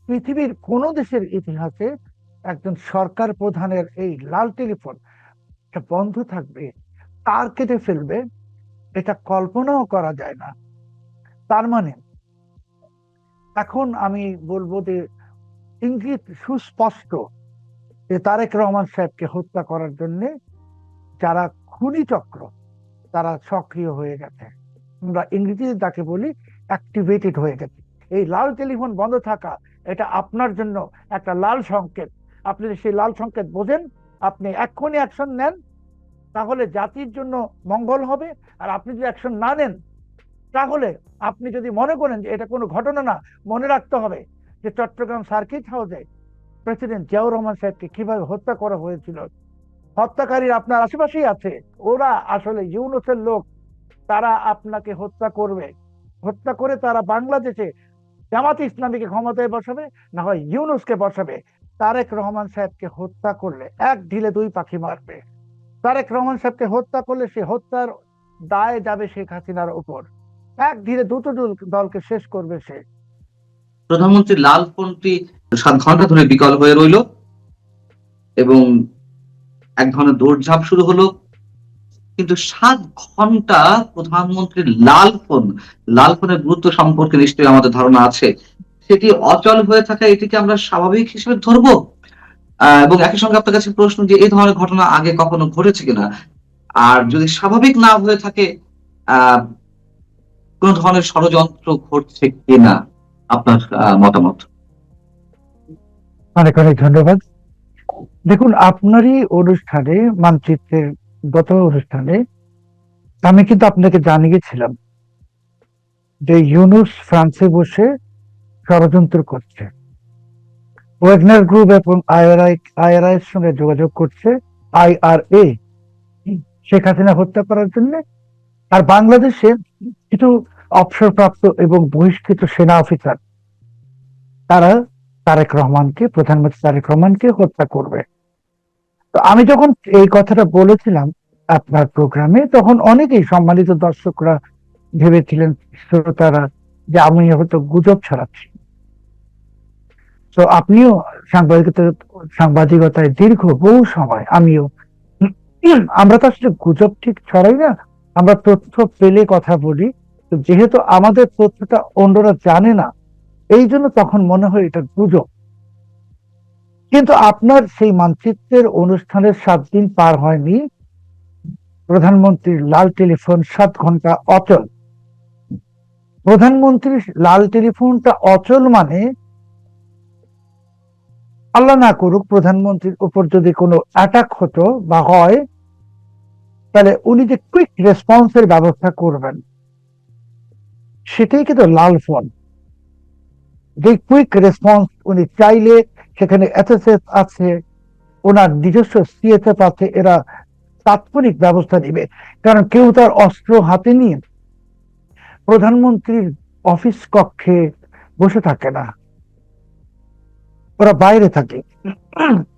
পৃথিবীর কোন দেশের ইতিহাসে একজন সরকার প্রধানের এই লাল টেলিফোন এটা বন্ধ থাকবে, তার কেটে ফেলবে, এটা কল্পনাও করা যায় না। তার মানে এখন আমি বলবো যে ইঙ্গিত সুস্পষ্ট যে তারেক রহমান সাহেবকে হত্যা করার জন্য যারা খুনি চক্র তারা সক্রিয় হয়ে গেছে। আমরা ইংরেজিতে তাকে বলি অ্যাক্টিভেটেড হয়ে গেছে। এই লাল টেলিফোন বন্ধ থাকা এটা আপনার জন্য একটা লাল সংকেত। আপনি যদি সেই লাল সংকেত বোঝেন, আপনি এক্ষুনি অ্যাকশন নেন, তাহলে জাতির জন্য মঙ্গল হবে। আর আপনি যদি অ্যাকশন না নেন, তাহলে আপনি যদি মনে করেন যে এটা কোনো ঘটনা না, মনে রাখতে হবে যে চট্টগ্রাম সার্কিট হাউসে প্রেসিডেন্ট জিয়াউর রহমান সাহেবকে কিভাবে হত্যা করা হয়েছিল। হত্যাকারী আপনার আশেপাশেই আছে, ওরা আসলে ইউনূসের লোক। তারা আপনাকে হত্যা করবে, হত্যা করে তারা বাংলাদেশে জামাতে ইসলামীকে ক্ষমতায় বসাবে, না হয় ইউনূসকে বসাবে। তারেক রহমান সাহেবকে হত্যা করলে এক ঢিলে দুই পাখি মারবে। তারেক রহমান সাহেবকে হত্যা করলে সে হত্যার দায় যাবে শেখ হাসিনার উপর। এক ঢিলে দুটো দলকে শেষ করবে সে। প্রধানমন্ত্রী লাল ফোনটি 7 ঘন্টা ধরে বিকল হয়ে রইল এবং এক ধরনের দৌড়ঝাঁপ শুরু হলো। কিন্তু 7 ঘন্টা প্রধানমন্ত্রীর লাল ফোনের গুরুত্ব সম্পর্কে নিশ্চয়ই আমাদের ধারণা আছে। সেটি অচল হয়ে থাকা, এটিকে আমরা স্বাভাবিক হিসেবে ধরবো? এবং একই সঙ্গে আপনার কাছে প্রশ্ন যে এই ধরনের ঘটনা আগে কখনো ঘটেছে কিনা, আর যদি স্বাভাবিক না হয়ে থাকে কোন ধরনের ষড়যন্ত্র ঘটছে কিনা, আপনার মতামত? অনেক অনেক ধন্যবাদ। দেখুন, আপনারই অনুষ্ঠানে, মানচিত্রের গত অনুষ্ঠানে আমি কিন্তু আপনাকে জানিয়েছিলাম যে ইউনূস ফ্রান্সে বসে ষড়যন্ত্র করছে, ওয়াগনার গ্রুপ এবং আইআরআই এর সঙ্গে যোগাযোগ করছে, আইআরএ, শেখ হাসিনা হত্যা করার জন্য। আর বাংলাদেশে কিছু অবসরপ্রাপ্ত এবং বহিষ্কৃত সেনা অফিসার তারা প্রধানমন্ত্রী তারেক রহমানকে হত্যা করবে। তো আমি যখন এই কথাটা বলেছিলাম আপনার প্রোগ্রামে, তখন অনেকেই সম্মানিত দর্শকরা ভেবেছিলেন, শ্রোতারা, যে আমি হয়তো গুজব ছড়াচ্ছি। তো আপনিও সাংবাদিকতায় দীর্ঘ বহু সময়, আমিও, আমরা তো আসলে গুজব ঠিক ছড়াই না, আমরা তথ্য পেলে কথা বলি। তো যেহেতু আমাদের তথ্যটা অন্যরা জানে না, এই জন্য তখন মনে হয় এটা গুজব। কিন্তু আপনার সেই মানচিত্রের অনুষ্ঠানের 7 দিন পার হয়নি, প্রধানমন্ত্রীর লাল টেলিফোন 7 ঘন্টা অচল। প্রধানমন্ত্রীর লাল টেলিফোনটা অচল মানে, আল্লাহ না করুক প্রধানমন্ত্রীর উপর যদি কোনো অ্যাটাক হতো বা হয়, তাহলে উনি যে কুইক রেসপন্সের ব্যবস্থা করবেন, সেটাই কিন্তু লাল ফোন। যে কুইক রেসপন্স উনি চাইলে, সেখানে এসএসএফ আছে, ওনার নিজস্ব সিএসএফ আছে, এরা তাৎক্ষণিক ব্যবস্থা নিবে। কারণ কেউ তার অস্ত্র হাতে নিয়ে প্রধানমন্ত্রীর অফিস কক্ষে বসে থাকে না, ওরা বাইরে থাকে।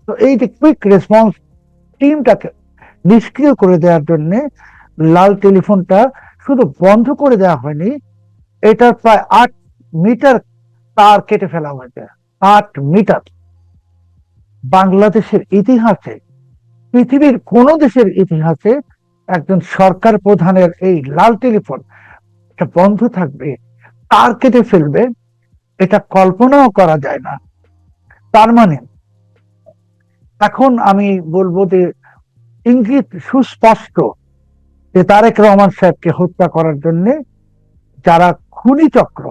তো এই যে কুইক রেসপন্স টিমটাকে নিষ্ক্রিয় করে দেওয়ার জন্য লাল টেলিফোনটা শুধু বন্ধ করে দেওয়া হয়নি, এটার প্রায় 8 মিটার তার কেটে ফেলা হয়েছে। 8 মিটার। বাংলাদেশের ইতিহাসে, পৃথিবীর কোন দেশের ইতিহাসে একজন সরকার প্রধানের এই লাল টেলিফোন এটা বন্ধ থাকবে, তার কেটে ফেলবে, এটা কল্পনাও করা যায় না। তার মানে এখন আমি বলবো যে ইঙ্গিত সুস্পষ্ট যে তারেক রহমান সাহেবকে হত্যা করার জন্য যারা খুনি চক্র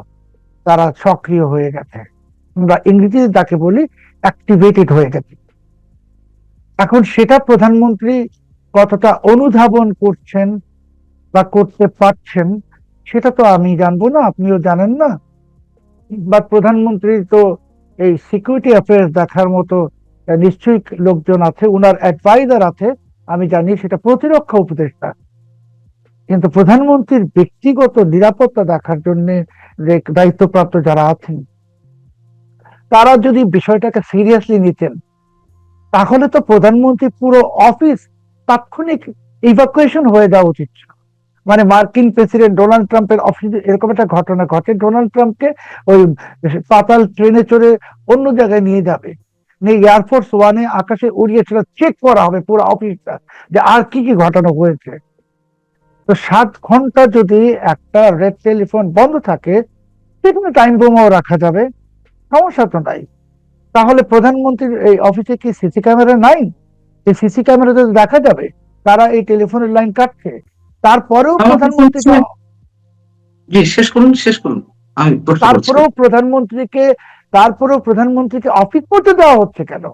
তারা সক্রিয় হয়ে গেছে। আমরা ইংরেজিতে তাকে বলি অ্যাক্টিভেটেড হয়ে গেছে। এখন সেটা প্রধানমন্ত্রী কতটা অনুধাবন করছেন বা করতে পারছেন, সেটা তো আমি জানবো না, আপনিও জানেন না। বা প্রধানমন্ত্রীর তো এই সিকিউরিটি অ্যাফেয়ার্স দেখার মতো নিশ্চয়ই লোকজন আছে, উনার অ্যাডভাইজার আছে, আমি জানি সেটা প্রতিরক্ষা উপদেষ্টা। কিন্তু প্রধানমন্ত্রীর ব্যক্তিগত নিরাপত্তা দেখার জন্য যে দায়িত্বপ্রাপ্ত যারা আছেন, তারা যদি বিষয়টাকে সিরিয়াসলি নিতেন, তাহলে তো প্রধানমন্ত্রী পুরো অফিস তাৎক্ষণিক ইভাকুয়েশন হয়ে যাওয়া উচিত ছিল। মানে মার্কিন প্রেসিডেন্ট ডোনাল্ড ট্রাম্পের অফিসে এরকম একটা ঘটনা ঘটে, ডোনাল্ড ট্রাম্পকে ওই পাতাল ট্রেনে চড়ে অন্য জায়গায় নিয়ে যাবে, নিয়ে এয়ারফোর্স ওয়ানে আকাশে উড়িয়ে সেটা চেক করা হবে পুরো অফিসটা, যে আর কি কি ঘটনা হয়েছে। তো 7 ঘন্টা যদি একটা রেড টেলিফোন বন্ধ থাকে, সেখানে টাইম বোমাও রাখা যাবে, সমস্যা তো নাই। তাহলে প্রধানমন্ত্রীর এই অফিসে কি সিসি ক্যামেরা নাই? এই সিসি ক্যামেরাতে দেখা যাবে তারা এই টেলিফোনের লাইন কাটছে, তারপরেও আমার কাছে হচ্ছে, প্রধানমন্ত্রীকে জি শেষ করুন শেষ করুন, আমি প্রশ্ন করছি। তারপরেও প্রধানমন্ত্রীকে তারপরেও প্রধানমন্ত্রীকে অফিস করতে দেওয়া হচ্ছে কেন?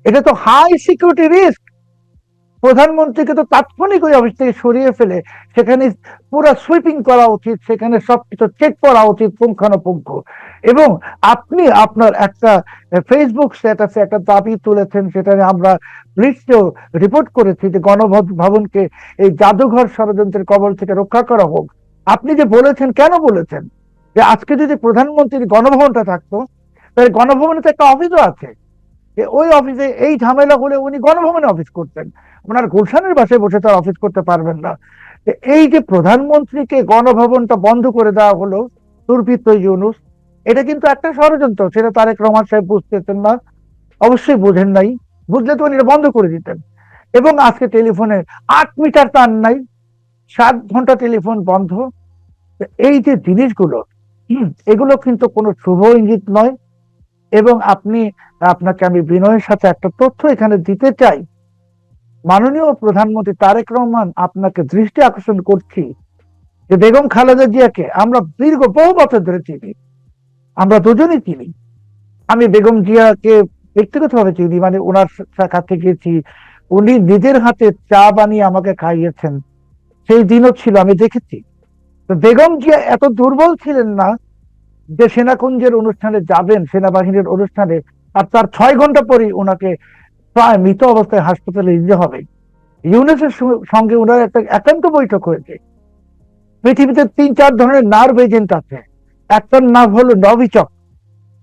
এটা তো হাই সিকিউরিটি রিস্ক। প্রধানমন্ত্রীকে তো তাৎক্ষণিক ওই অফিস থেকে সরিয়ে ফেলে সেখানে পুরো সুইপিং করা উচিত, সেখানে সবকিছু চেক করা উচিত পুঙ্খানুপুঙ্খ। এবং আপনি আপনার একটা ফেসবুক স্ট্যাটাসে একটা দাবি তুলেছেন, সেটা আমরা পুলিশকেও রিপোর্ট করেছি, যে গণভবনকে এই জাদুঘর ষড়যন্ত্রের কবল থেকে রক্ষা করা হোক। আপনি যে বলেছেন, কেন বলেছেন যে আজকে যদি প্রধানমন্ত্রীর গণভবনটা থাকতো, তাহলে গণভবনে তো একটা অফিসও আছে, ওই অফিসে এই ঝামেলা হলে উনি গণভবনে অফিস করতেন, ওনার গুলশানের বাসায় বসে তার অফিস করতে পারবেন না। এই যে প্রধানমন্ত্রীকে গণভবনটা বন্ধ করে দেওয়া হলো দুর্বৃত্ত ইউনূস, এটা কিন্তু একটা ষড়যন্ত্র, সেটা তারেক রহমান সাহেব বুঝতেছেন না, অবশ্যই বোঝেন নাই, বুঝলে তো উনি এটা বন্ধ করে দিতেন। এবং আজকে টেলিফোনে 8 মিটার তার নাই, 7 ঘন্টা টেলিফোন বন্ধ। এই যে জিনিসগুলো, এগুলো কিন্তু কোনো শুভ ইঙ্গিত নয়। এবং আপনাকে আমি বিনয়ের সাথে একটা তথ্য এখানে দিতে চাই, মাননীয় প্রধানমন্ত্রী তারেক রহমান আপনাকে দৃষ্টি আকর্ষণ করছি, যে বেগম খালেদা জিয়াকে আমরা দীর্ঘ বহু বছর ধরে চিনি, আমরা দুজনই চিনি। আমি বেগম জিয়াকে ব্যক্তিগতভাবে চিনি, মানে ওনার কাছে গেছি, উনি নিজের হাতে চা বানিয়ে আমাকে খাইয়েছেন, সেই দিনও ছিল, আমি দেখেছি। তো বেগম জিয়া এত দুর্বল ছিলেন না যে সেনাকুঞ্জের অনুষ্ঠানে যাবেন, সেনাবাহিনীর অনুষ্ঠানে, আর তার 6 ঘন্টা পরেই ওনাকে প্রায় মৃত অবস্থায় হাসপাতালে নিতে হবে। ইউনুসের সঙ্গে ওনার একটা একান্ত বৈঠক হয়েছে। পৃথিবীতে 3-4 ধরনের নার্ভ এজেন্ট আছে, একটার নাম হলো নভিচক,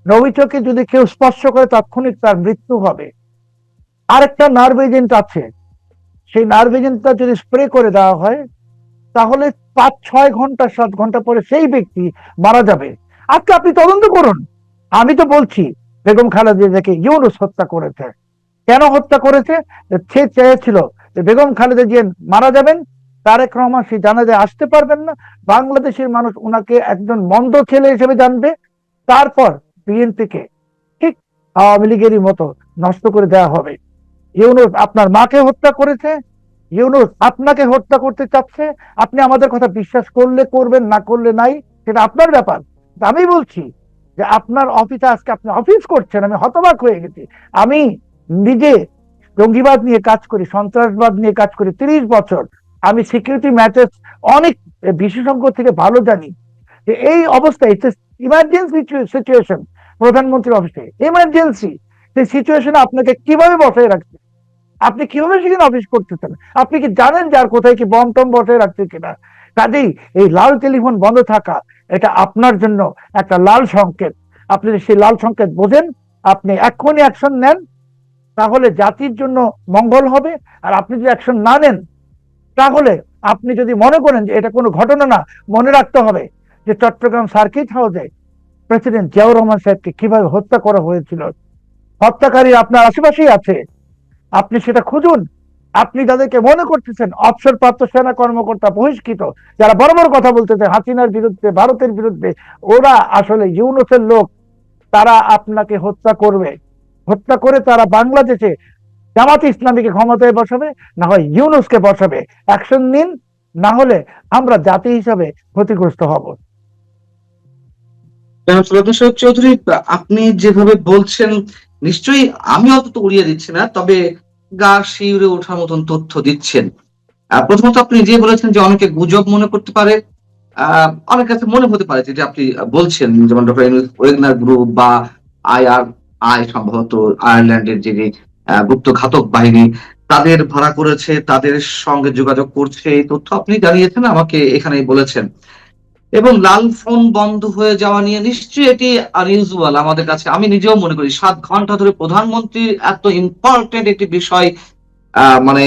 নভিচকে যদি কেউ স্পর্শ করে তাৎক্ষণিক তার মৃত্যু হবে। আরেকটা নার্ভ এজেন্ট আছে, সেই নার্ভ এজেন্টটা যদি স্প্রে করে দেওয়া হয়, তাহলে 5-6 ঘন্টা 7 ঘন্টা পরে সেই ব্যক্তি মারা যাবে। আজকে আপনি তদন্ত করুন। আমি তো বলছি বেগম খালেদা জিয়াকে ইউনূস হত্যা করেছে। কেন হত্যা করেছে? সে চেয়েছিল যে বেগম খালেদা জিয়া মারা যাবেন, তারেক রহমান সেই জানাজায় আসতে পারবেন না, বাংলাদেশের মানুষ ওনাকে একজন মন্দ ছেলে হিসেবে জানবে, তারপর বিএনপিকে ঠিক আওয়ামী লীগেরই মতো নষ্ট করে দেওয়া হবে। ইউনূস আপনার মাকে হত্যা করেছে, ইউনূস আপনাকে হত্যা করতে চাচ্ছে। আপনি আমাদের কথা বিশ্বাস করলে করবেন, না করলে নাই, সেটা আপনার ব্যাপার। আমি বলছি যে আপনার অফিসে আজকে আপনি অফিস করছেন, আমি হতবাক হয়ে গেছি। আমি নিজে জঙ্গিবাদ নিয়ে কাজ করি, সন্ত্রাসবাদ নিয়ে কাজ করি 30 বছর। আমি সিকিউরিটি ম্যাটার্স অনেক বিশেষজ্ঞ থেকে ভালো জানি যে এই অবস্থায় ইমার্জেন্সি সিচুয়েশন, প্রধানমন্ত্রীর অফিসে ইমার্জেন্সি, সেই সিচুয়েশনে আপনাকে কিভাবে বসায় রাখছে, আপনি কিভাবে সেখানে অফিস করতেছেন? আপনি কি জানেন যার কোথায় কি বম টম বসায় রাখছে কিনা? কাজেই এই লাল টেলিফোন বন্ধ থাকা, এটা আপনার জন্য একটা লাল সংকেত। আপনি সেই লাল সংকেত বোঝেন, আপনি এক্ষুনি অ্যাকশন নেন, তাহলে জাতির জন্য মঙ্গল হবে। আর আপনি যদি অ্যাকশন না নেন, তাহলে আপনি যদি মনে করেন যে এটা কোনো ঘটনা না, মনে রাখতে হবে যে চট্টগ্রাম সার্কিট হাউসে প্রেসিডেন্ট জিয়াউর রহমান সাহেবকে কিভাবে হত্যা করা হয়েছিল। হত্যাকারী আপনার আশেপাশেই আছে, আপনি সেটা খুঁজুন। আপনি যাদেরকে মনে করতেছেন অবসরপ্রাপ্ত সেনা কর্মকর্তা বহিষ্কৃত, যারা বড় বড় কথা বলতেছে হাসিনার বিরুদ্ধে, ভারতের বিরুদ্ধে, ওরা আসলে ইউনূসের লোক। তারা আপনাকে হত্যা করবে, হত্যা করে তারা বাংলাদেশে জামাত ইসলামীকে ক্ষমতায় বসাবে, না হয় ইউনূসকে বসাবে। অ্যাকশন নিন, না হলে আমরা জাতি হিসাবে ক্ষতিগ্রস্ত হব। চৌধুরী, আপনি যেভাবে বলছেন, নিশ্চয়ই আমি অত উড়িয়ে দিচ্ছি না, তবে গা শিউরে ওঠার মতন তথ্য দিচ্ছেন। প্রথমত আপনি যে বলেছেন যে অনেকে গুজব মনে করতে পারে, অনেক কাছে মনে হতে পারে যে আপনি বলছেন, যেমন ডক্টর ওয়েগনার গ্রুপ বা আই সম্ভবত আয়ারল্যান্ডের যে গুপ্ত ঘাতক বাহিনী তাদের ভাড়া করেছে, তাদের সঙ্গে যোগাযোগ করছে, এই তথ্য আপনি জানিয়েছেন, আমাকে এখানে বলেছেন। এবং লাল ফোন বন্ধ হয়ে যাওয়া নিয়ে নিশ্চয়ই এটি আনইউজুয়াল আমাদের কাছে। আমি নিজেও মনে করি 7 ঘন্টা ধরে প্রধানমন্ত্রীর এত ইম্পর্টেন্ট একটি বিষয় মানে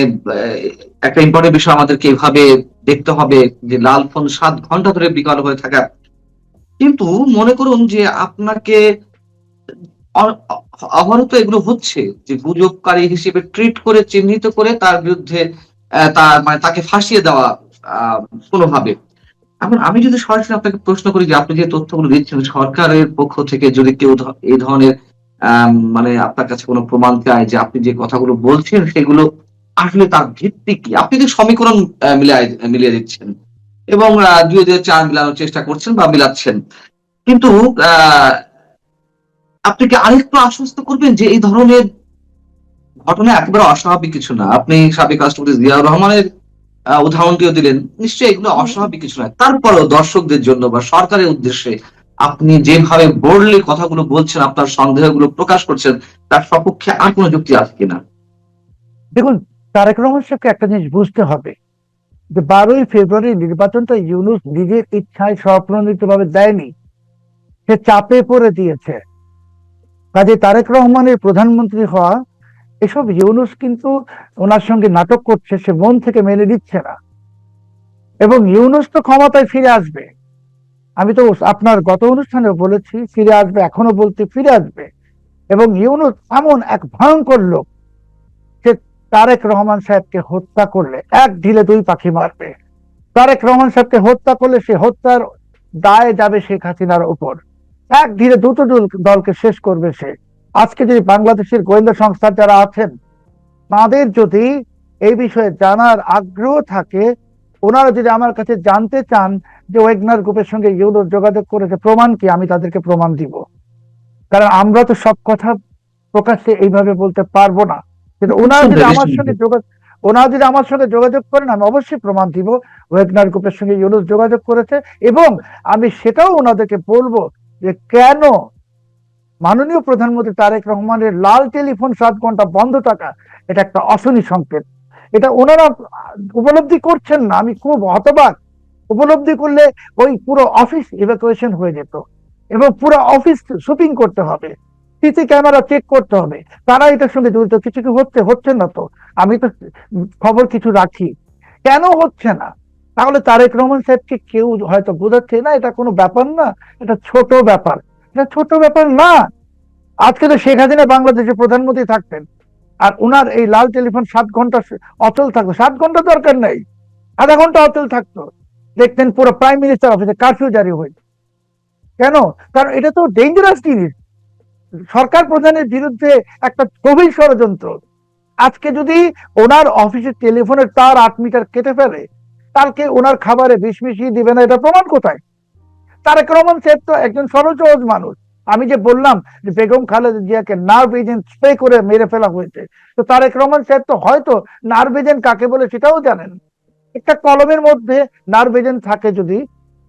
একটা ইম্পর্টেন্ট বিষয় আমাদেরকে এভাবে দেখতে হবে যে লাল ফোন 7 ঘন্টা ধরে বিকল হয়ে থাকা। কিন্তু মনে করুন যে আপনাকে অহরহ এগুলো হচ্ছে যে গুজবকারী হিসেবে ট্রিট করে চিহ্নিত করে তার বিরুদ্ধে তার মানে তাকে ফাঁসিয়ে দেওয়া কোনোভাবে। এখন আমি যদি সরাসরি আপনাকে প্রশ্ন করি যে আপনি যে তথ্যগুলো দিচ্ছেন সরকারের পক্ষ থেকে যদি কেউ এই ধরনের মানে আপনার কাছে কোনো প্রমাণ চায় যে আপনি যে কথাগুলো বলছেন সেগুলো আসলে তার ভিত্তি কি? আপনি যে সমীকরণ মিলিয়ে দিচ্ছেন এবং ২ দিয়ে ৪ মিলানোর চেষ্টা করছেন বা মিলাচ্ছেন। কিন্তু আ আপনি কি আরেকটু আশ্বস্ত করবেন যে এই ধরনের ঘটনা একেবারে অস্বাভাবিক কিছু না। আপনি সাবেক রাষ্ট্রপতি জিয়াউর রহমানের উদাহরণটিও দিলেন। নিশ্চয়ই এগুলো অস্বাভাবিক কিছু নয়। তারপরেও দর্শকদের জন্য বা সরকারের উদ্দেশ্যে আপনি যেভাবে বোল্ডলি কথাগুলো বলছেন, আপনার সন্দেহগুলো প্রকাশ করছেন, তার সপক্ষে আর কোন যুক্তি আছে কিনা? দেখুন, তারেক রহমান সাহেবকে একটা জিনিস বুঝতে হবে যে 12ই ফেব্রুয়ারি নির্বাচনটা ইউনূস নিজের ইচ্ছায় স্বপ্রণোদিত ভাবে দেয়নি, সে চাপে পড়ে দিয়েছে। কাজে তারেক রহমানের প্রধানমন্ত্রী হওয়া, এসব ইউনূস কিন্তু ওনার সঙ্গে নাটক করছে, সে মন থেকে মেনে নিচ্ছে না। এবং ইউনূস তো ক্ষমতায় ফিরে আসবে, আমি তো আপনার গত অনুষ্ঠানে বলেছি ফিরে আসবে, এখনো বলতে ফিরে আসবে। এবং ইউনূস এমন এক ভয়ঙ্কর লোক, সে তারেক রহমান সাহেবকে হত্যা করলে এক ঢিলে দুই পাখি মারবে। তারেক রহমান সাহেবকে হত্যা করলে সে হত্যার দায় যাবে শেখ হাসিনার উপর। এক ঢিলে দুটো দলকে শেষ করবে সে। আজকে যদি বাংলাদেশের গোয়েন্দা সংস্থা যারা আছেন, তাদের যদি এই বিষয়ে জানার আগ্রহ থাকে, ওনারা যদি আমার কাছে জানতে চান যে ওয়েগনার গ্রুপের সঙ্গে ইউনূস যোগাযোগ করেছে, প্রমাণ কি, আমি তাদেরকে প্রমাণ দিব। কারণ আমরা তো সব কথা প্রকাশ্যে এইভাবে বলতে পারবো না। কিন্তু ওনারা যদি নিঃসন্দেহে, আমার সঙ্গে নিঃসন্দেহে। যোগাযোগ করেন, আমি অবশ্যই প্রমাণ দিব ওয়েগনার গ্রুপের সঙ্গে ইউনূস যোগাযোগ করেছে। এবং আমি সেটাও ওনাদেরকে বলবো যে কেন মাননীয় প্রধানমন্ত্রী তারেক রহমানের লাল টেলিফোন 7 ঘন্টা বন্ধ থাকা, এটা একটা অশনি সংকেত। এটা ওনারা উপলব্ধি করছেন না, আমি খুব হতবাক। উপলব্ধি করলে ওই পুরো অফিস ইভ্যাকুয়েশন হয়ে যেত এবং পুরো অফিস শুটিং করতে হবে, সিসি ক্যামেরা চেক করতে হবে, তারা এটার সঙ্গে জড়িত। কিছু কি হচ্ছে না তো, আমি তো খবর কিছু রাখি, কেন হচ্ছে না? তাহলে তারেক রহমান সাহেবকে কেউ হয়তো বোঝাচ্ছে না এটা কোনো ব্যাপার না, এটা ছোট ব্যাপার। এটা ছোট ব্যাপার না। আজকে তো শেখ হাসিনা বাংলাদেশের প্রধানমন্ত্রী থাকতেন, আর উনার এই লাল টেলিফোন 7 ঘন্টা অচল থাকতো। 7 ঘন্টা দরকার নেই, আধা ঘন্টা অচল থাকতো, দেখতেন পুরো প্রাইম মিনিস্টার অফিসে কারফিউ জারি হয়েছে। কেন? কারণ এটা তো ডেঞ্জারাস জিনিস, সরকার প্রধানের বিরুদ্ধে একটা গভীর ষড়যন্ত্র। আজকে যদি ওনার অফিসের টেলিফোনের তার 8 মিটার কেটে ফেলে, কালকে ওনার খাবারে বিষ মিশিয়ে দিবে না, এটা প্রমাণ কোথায়? তারেক রহমান সাহেব তো একজন সরল সহজ মানুষ। আমি যে বললাম যে বেগম খালেদা জিয়াকে নার্ভ এজেন্ট স্প্রে করে মেরে ফেলা হয়েছে, তো তারেক রহমান সাহেব তো হয়তো নার্ভ এজেন্ট কাকে বলে সেটাও জানেন। একটা কলমের মধ্যে নার্ভ এজেন্ট থাকে যদি,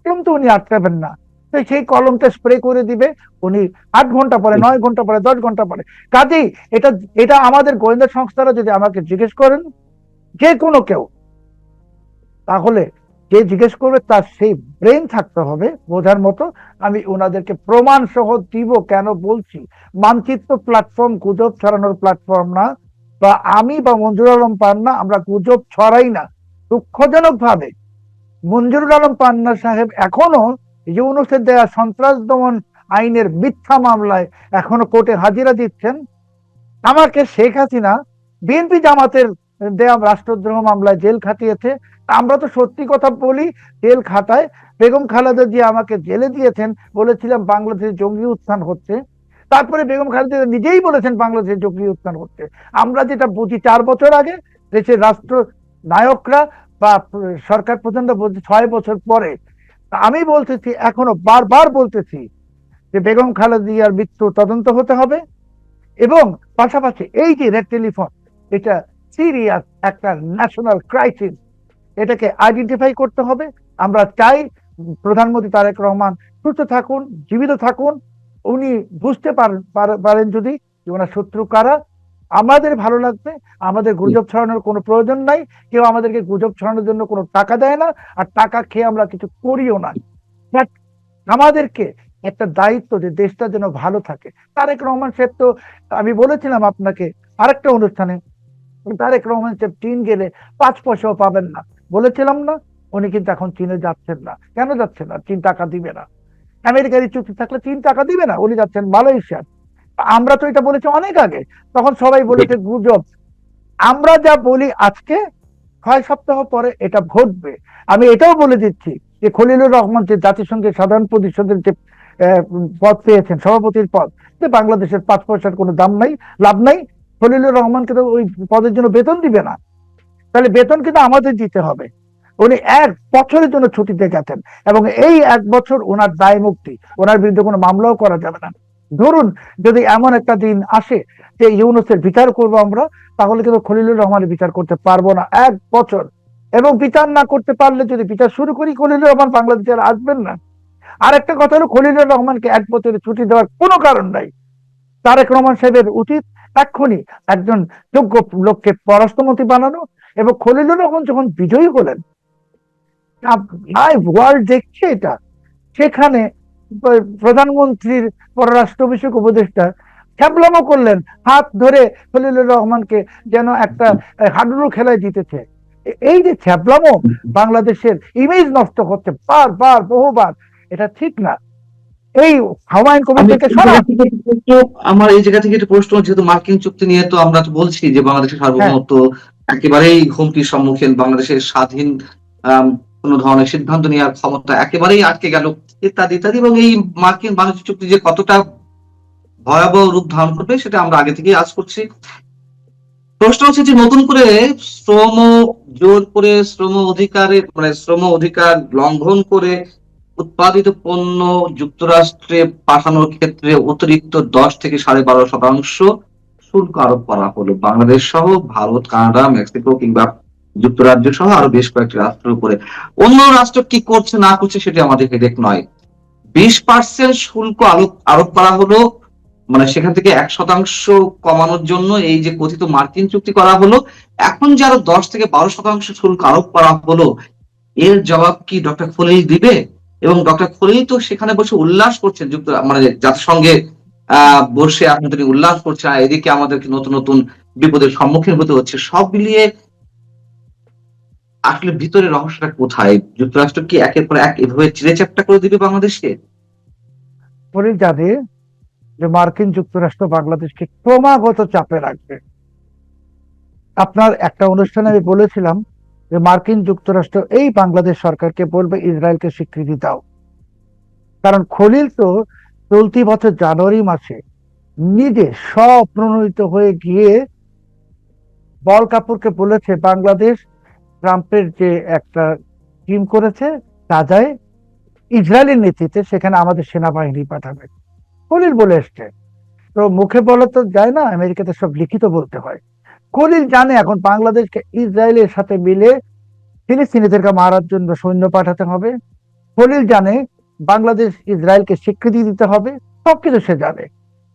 কলম তো উনি আটকাবেন না, তো সেই কলমটা স্প্রে করে দিবে উনি 8 ঘন্টা পরে, 9 ঘন্টা পরে, 10 ঘন্টা পরে। কাজেই এটা এটা আমাদের গোয়েন্দা সংস্থারা যদি আমাকে জিজ্ঞেস করেন, যে কোনো কেউ, তাহলে যে জিজ্ঞেস করবে তার সেই ব্রেন থাকতে হবে বোঝার মতো। আমি ওনাদেরকে প্রমাণ সহ দিব। কেন বলছি, মানচিত্র প্ল্যাটফর্ম গুজব ছড়ানোর প্ল্যাটফর্ম না, বা আমি বা মঞ্জুর আলম পান্না আমরা গুজব ছড়াই না। দুঃখজনক ভাবে মঞ্জুরুল আলম পান্না সাহেব এখনো ইউনূসের দেয়া সন্ত্রাস দমন আইনের মিথ্যা মামলায় এখনো কোর্টে হাজিরা দিচ্ছেন। আমাকে শেখ হাসিনা বিএনপি জামাতের দেয়া রাষ্ট্রদ্রোহ মামলায় জেল খাটিয়েছে। আমরা তো সত্যি কথা বলি, জেল খাটায়। বেগম খালেদা জিয়া আমাকে জেলে দিয়েছেন, বলেছিলাম বাংলাদেশে জঙ্গি উত্থান হচ্ছে। তারপরে বেগম খালেদা জিয়া নিজেই বলেছেন বাংলাদেশে জঙ্গি উত্থান হচ্ছে। আমরা যেটা বুঝি 4 বছর আগে, দেশের রাষ্ট্র নায়করা বা সরকার প্রধানরা বলছে 6 বছর পরে। আমি বলতেছি, এখনো বারবার বলতেছি যে বেগম খালেদা জিয়ার মৃত্যু তদন্ত হতে হবে। এবং পাশাপাশি এই যে রেড টেলিফোন, এটা সিরিয়াস একটা ন্যাশনাল ক্রাইসিস, এটাকে আইডেন্টিফাই করতে হবে। আমরা চাই প্রধানমন্ত্রী তারেক রহমান সুস্থ থাকুন, জীবিত থাকুন। উনি বুঝতে পারেন যদি ওনার শত্রু কারা। আমাদের ভালো লাগবে, আমাদের গুজব ছড়ানোর কোনো প্রয়োজন নাই। কেউ আমাদেরকে গুজব ছড়ানোর জন্য কোনো টাকা দেয় না, আর টাকা খেয়ে আমরা কিছু করিও না। বাট আমাদেরকে একটা দায়িত্ব যে দেশটা যেন ভালো থাকে। তারেক রহমান সাহেব তো, আমি বলেছিলাম আপনাকে আরেকটা অনুষ্ঠানে, তারেক রহমান সাহেব চীন গেলে 5 পয়সাও পাবেন না, বলেছিলাম না? উনি কিন্তু এখন চীনে যাচ্ছেন না। কেন যাচ্ছেন না? চীন টাকা দিবে না। আমেরিকার চুক্তি থাকলে চীন টাকা দিবে না, উনি যাচ্ছেন মালয়েশিয়া। আমরা তো এটা বলেছি অনেক আগে, তখন সবাই বলেছে গুজব। আমরা যা বলি আজকে, 6 সপ্তাহ পরে এটা ঘটবে। আমি এটাও বলে দিচ্ছি যে খলিলুর রহমান যে জাতিসংঘের সাধারণ পরিষদের যে পদ পেয়েছেন, সভাপতির পদ, যে বাংলাদেশের 5 পয়সার কোনো দাম নাই, লাভ নাই। খলিলুর রহমানকে তো ওই পদের জন্য বেতন দিবে না, তাহলে বেতন কিন্তু আমাদের দিতে হবে। উনি 1 বছরের জন্য ছুটিতে গেছেন, এবং এই 1 বছর ওনার দায় মুক্তি, ওনার বিরুদ্ধে কোনো মামলাও করা যাবে না। ধরুন যদি এমন একটা দিন আসে যে ইউনূসের বিচার করবো আমরা, তাহলে কিন্তু খলিলুর রহমানের বিচার করতে পারবো না 1 বছর। এবং বিচার না করতে পারলে, যদি বিচার শুরু করি, খলিলুর রহমান বাংলাদেশে আর আসবেন না। আর একটা কথা হলো, খলিলুর রহমানকে 1 বছরের ছুটি দেওয়ার কোনো কারণ নাই। তারেক রহমান সাহেবের উচিত এক্ষুনি একজন যোগ্য লোককে পররাষ্ট্রমন্ত্রী বানানো। এবং খলিলুর রহমান যখন বিজয়ী হলেন, লাইভ ওয়ার্ল্ড দেখছে এটা, সেখানে প্রধানমন্ত্রীর পররাষ্ট্র বিষয়ক উপদেষ্টা ছ্যাবলামো করলেন, হাত ধরে খলিলুর রহমানকে যেন একটা হাডুডু খেলায় জিতেছে। এই যে ছ্যাবলামো, বাংলাদেশের ইমেজ নষ্ট হচ্ছে বারবার, বহুবার, এটা ঠিক না। এই হুমায়ুন কবির থেকে আমার এই জায়গা থেকে একটা প্রশ্ন, যেহেতু মার্কিন চুক্তি নিয়ে তো আমরা তো বলছি যে বাংলাদেশের সার্বভৌমত্ব একেবারেই হুমকির সম্মুখীন, বাংলাদেশের স্বাধীন কোন ধরনের সিদ্ধান্ত নেওয়ার ক্ষমতা একেবারেই আটকে গেল, ইত্যাদি ইত্যাদি, এবং এই মার্কিন বাণিজ্য চুক্তি যে কতটা ভয়াবহ রূপ ধারণ করবে সেটা আমরা আগে থেকেই আজ করছি। প্রশ্ন হচ্ছে যে নতুন করে শ্রম জোর করে শ্রম অধিকারের মানে শ্রম অধিকার লঙ্ঘন করে উৎপাদিত পণ্য যুক্তরাষ্ট্রে পাঠানোর ক্ষেত্রে অতিরিক্ত 10 থেকে 12.5% শুল্ক আরোপ করা হলো বাংলাদেশ সহ ভারত, কানাডা, মেক্সিকো কিংবা যুক্তরাজ্য সহ আরো বেশ কয়েকটি রাষ্ট্রের উপরে। অন্য রাষ্ট্র কি করছে না করছে সেটা আমাদের হেডেক নয়। 20% শুল্ক আরোপ করা হলো, মানে সেখান থেকে 1% কমানোর জন্য এই যে কথিত মার্কিন চুক্তি করা হলো। এখন যে আরো 10 থেকে 12% শুল্ক আরোপ করা হলো, এর জবাব কি ডক্টর খলিল দিবে? এবং ডক্টর খলিল তো সেখানে বসে উল্লাস করছেন, মানে জাতিসংঘে বসে তিনি উল্লাস করছেন, আর এদিকে আমাদেরকে নতুন নতুন বিপদের সম্মুখীন হতে হচ্ছে। সব মিলিয়ে আসলে ভিতরে রহস্যটা কোথায়? যুক্তরাষ্ট্র কি একের পর এক এভাবে চিড়ে চ্যাপ্টা করে দিবে বাংলাদেশকে? খলিল জানে যে মার্কিন যুক্তরাষ্ট্র বাংলাদেশকে ক্রমাগত চাপে রাখবে। আপনার একটা অনুষ্ঠানে আমি বলেছিলাম যে মার্কিন যুক্তরাষ্ট্র এই বাংলাদেশ সরকারকে বলবে ইসরায়েলকে স্বীকৃতি দাও। কারণ খলিল তো চলতি বছর জানুয়ারি মাসে নিজে স্বপ্রণোদিত হয়ে গিয়ে বল কাপুরকে বলেছে বাংলাদেশ ট্রাম্পের যে একটা টিম করেছে গাজায় ইসরায়েলের নেতৃত্বে, সেখানে আমাদের সেনাবাহিনী পাঠাবে। খলিল বলে এসছে। তো মুখে বলা তো যায় না, আমেরিকাতে সব লিখিত বলতে হয়। খলিল জানে এখন বাংলাদেশকে ইসরায়েলের সাথে মিলে ফিলিস্তিনিদেরকে মারার জন্য সৈন্য পাঠাতে হবে। খলিল জানে বাংলাদেশ ইসরায়েলকে স্বীকৃতি দিতে হবে। সবকিছু সে জানে।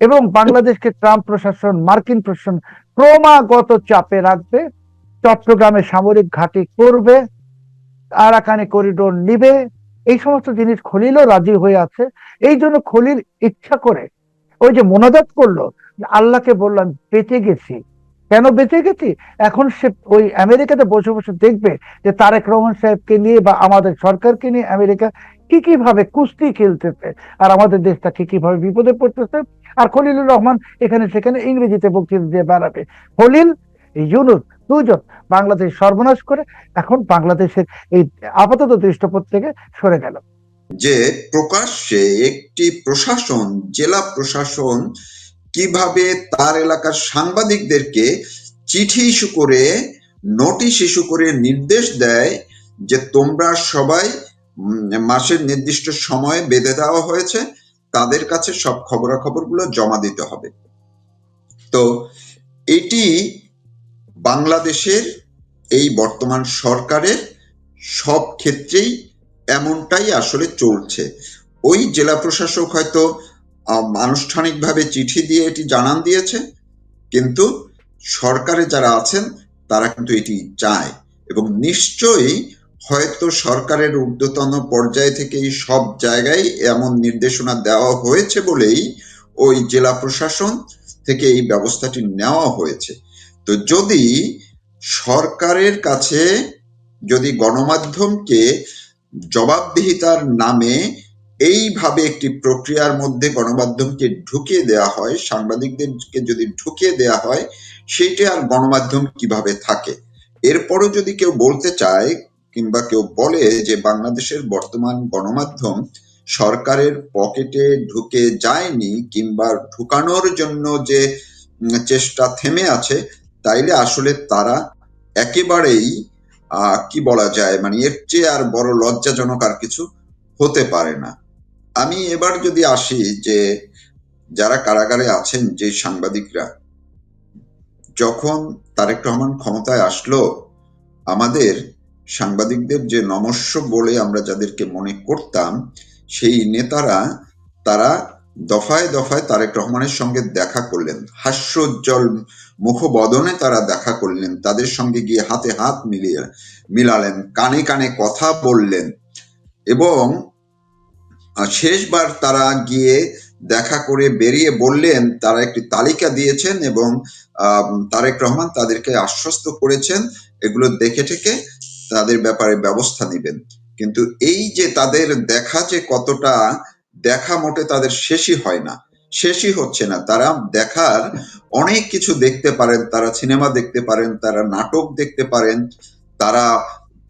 এবং বাংলাদেশকে ট্রাম্প প্রশাসন, মার্কিন প্রশাসন ক্রমাগত চাপে রাখবে। চট্টগ্রামে সামরিক ঘাঁটি করবে, আরাকানি করিডোর নিবে, এই সমস্ত জিনিস খলিলও রাজি হয়ে আছে। এই জন্য খলিল ইচ্ছা করে ওই যে মোনাজাত করলো, আল্লাহকে বললাম বেঁচে গেছি। কেন বেঁচে গেছি? এখন সে ওই আমেরিকাতে বসে বসে দেখবে যে তারেক রহমান সাহেবকে নিয়ে বা আমাদের সরকারকে নিয়ে আমেরিকা কি কিভাবে কুস্তি খেলতেছে, আর আমাদের দেশটা কি কিভাবে বিপদে পড়তেছে। আর খলিলুর রহমান এখানে সেখানে ইংরেজিতে বক্তৃতা দিয়ে বেড়াবে। খলিল, ইউনূস, দুজন বাংলাদেশ সর্বনাশ করে এখন বাংলাদেশের এই আপাতত দৃশ্যপট থেকে সরে গেল। যে প্রকাশ্যে একটি প্রশাসন, জেলা প্রশাসন কিভাবে তার এলাকার সাংবাদিকদেরকে চিঠি ইস্যু করে, নোটিশ ইস্যু করে নির্দেশ দেয় যে তোমরা সবাই মাসের নির্দিষ্ট সময়ে বেঁধে দেওয়া হয়েছে, তাদের কাছে সব খবরাখবরগুলো জমা দিতে হবে। তো এটি বাংলাদেশের এই বর্তমান সরকারের সব ক্ষেত্রেই এমনটাই আসলে চলছে। ওই জেলা প্রশাসক হয়তো আনুষ্ঠানিকভাবে চিঠি দিয়ে এটি জানান দিয়েছে, কিন্তু সরকারে যারা আছেন তারা কিন্তু এটি চায়, এবং নিশ্চয়ই হয়তো সরকারের ঊর্ধ্বতন পর্যায় থেকে সব জায়গায় এমন নির্দেশনা দেওয়া হয়েছে বলেই ওই জেলা প্রশাসন থেকে এই ব্যবস্থাটি নেওয়া হয়েছে। তো যদি সরকারের কাছে যদি গণমাধ্যমকে জবাবদিহিতার নামে এইভাবে একটি প্রক্রিয়ার মধ্যে গণমাধ্যমকে ঢুকিয়ে দেওয়া হয়, সাংবাদিকদেরকে যদি ঢুকিয়ে দেওয়া হয়, সেইটা আর গণমাধ্যম কিভাবে থাকে? এরপরও যদি কেউ বলতে চায় কিংবা কেউ বলে যে বাংলাদেশের বর্তমান গণমাধ্যম সরকারের পকেটে ঢুকে যায়নি কিংবা ঢুকানোর জন্য যে চেষ্টা থেমে আছে, তাইলে আসলে তারা একেবারেই কি বলা যায়, মানে এর চেয়ে আর বড় লজ্জাজনক আর কিছু হতে পারে না। আমি এবার যদি আসি যে যারা কারাগারে আছেন, যে সাংবাদিকরা, যখন তারেক রহমান ক্ষমতায় আসলো, আমাদের সাংবাদিকদের যে নমস্য বলে আমরা যাদেরকে মনে করতাম, সেই নেতারা তারা দফায় দফায় তারেক রহমানের সঙ্গে দেখা করলেন, হাস্যোজ্জ্বল মুখবদনে তারা দেখা করলেন, তাদের সঙ্গে গিয়ে হাতে হাত মিলালেন, কানে কানে কথা বললেন, এবং শেষবার তারা গিয়ে দেখা করে বেরিয়ে বললেন, তারা একটি তালিকা দিয়েছেন এবং তারেক রহমান তাদেরকে আশ্বস্ত করেছেন এগুলো দেখে ঠেকে তাদের ব্যাপারে ব্যবস্থা নেবেন। কিন্তু এই যে তাদের দেখা, যে কতটা দেখা, মোটে তাদের শেষই হয় না, শেষই হচ্ছে না। তারা দেখার অনেক কিছু দেখতে পারেন, তারা সিনেমা দেখতে পারেন, তারা নাটক দেখতে পারেন, তারা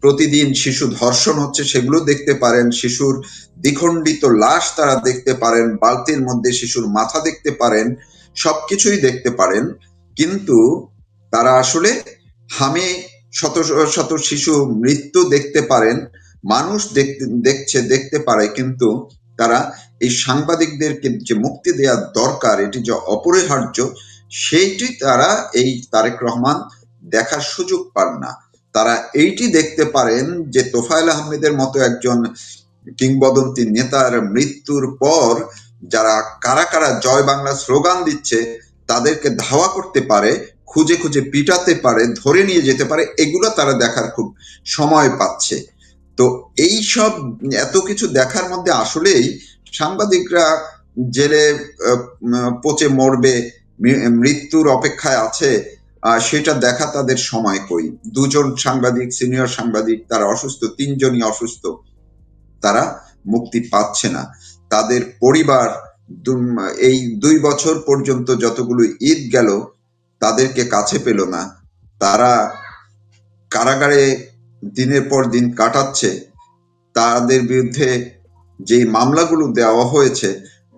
প্রতিদিন শিশু ধর্ষণ হচ্ছে সেগুলো দেখতে পারেন, শিশুর দ্বিখণ্ডিত লাশ তারা দেখতে পারেন, বালতির মধ্যে শিশুর মাথা দেখতে পারেন, সবকিছুই দেখতে পারেন। কিন্তু তারা আসলে হামে শত শত শিশু মৃত্যু দেখতে পারেন, মানুষ দেখতে পারে, কিন্তু তারা এই সাংবাদিকদেরকে যে মুক্তি দেওয়া দরকার, এটি যে অপরিহার্য, সেইটি তারা এই তারেক রহমান দেখার সুযোগ পান না। তারা এইটি দেখতে পারেন যে তোফায়েল আহমেদের মতো একজন কিংবদন্তি নেতার মৃত্যুর পর যারা কারা কারা জয় বাংলা স্লোগান দিচ্ছে তাদেরকে ধাওয়া করতে পারে, খুঁজে খুঁজে পিটাতে পারে, ধরে নিয়ে যেতে পারে, এগুলো তারা দেখার খুব সময় পাচ্ছে। তো এই সব এত কিছু দেখার মধ্যে আসলেই সাংবাদিকরা জেলে পচে মরবে, মৃত্যুর অপেক্ষায় আছে, সেটা দেখা তাদের সময় কই? দুজন সাংবাদিক, সিনিয়র সাংবাদিক, তারা অসুস্থ, তিনজনই অসুস্থ, তারা মুক্তি পাচ্ছে না। তাদের পরিবার এই 2 বছর পর্যন্ত যতগুলো ঈদ গেল তাদেরকে কাছে পেল না, তারা কারাগারে দিনের পর দিন কাটাচ্ছে। তাদের বিরুদ্ধে যে মামলাগুলো দেওয়া হয়েছে,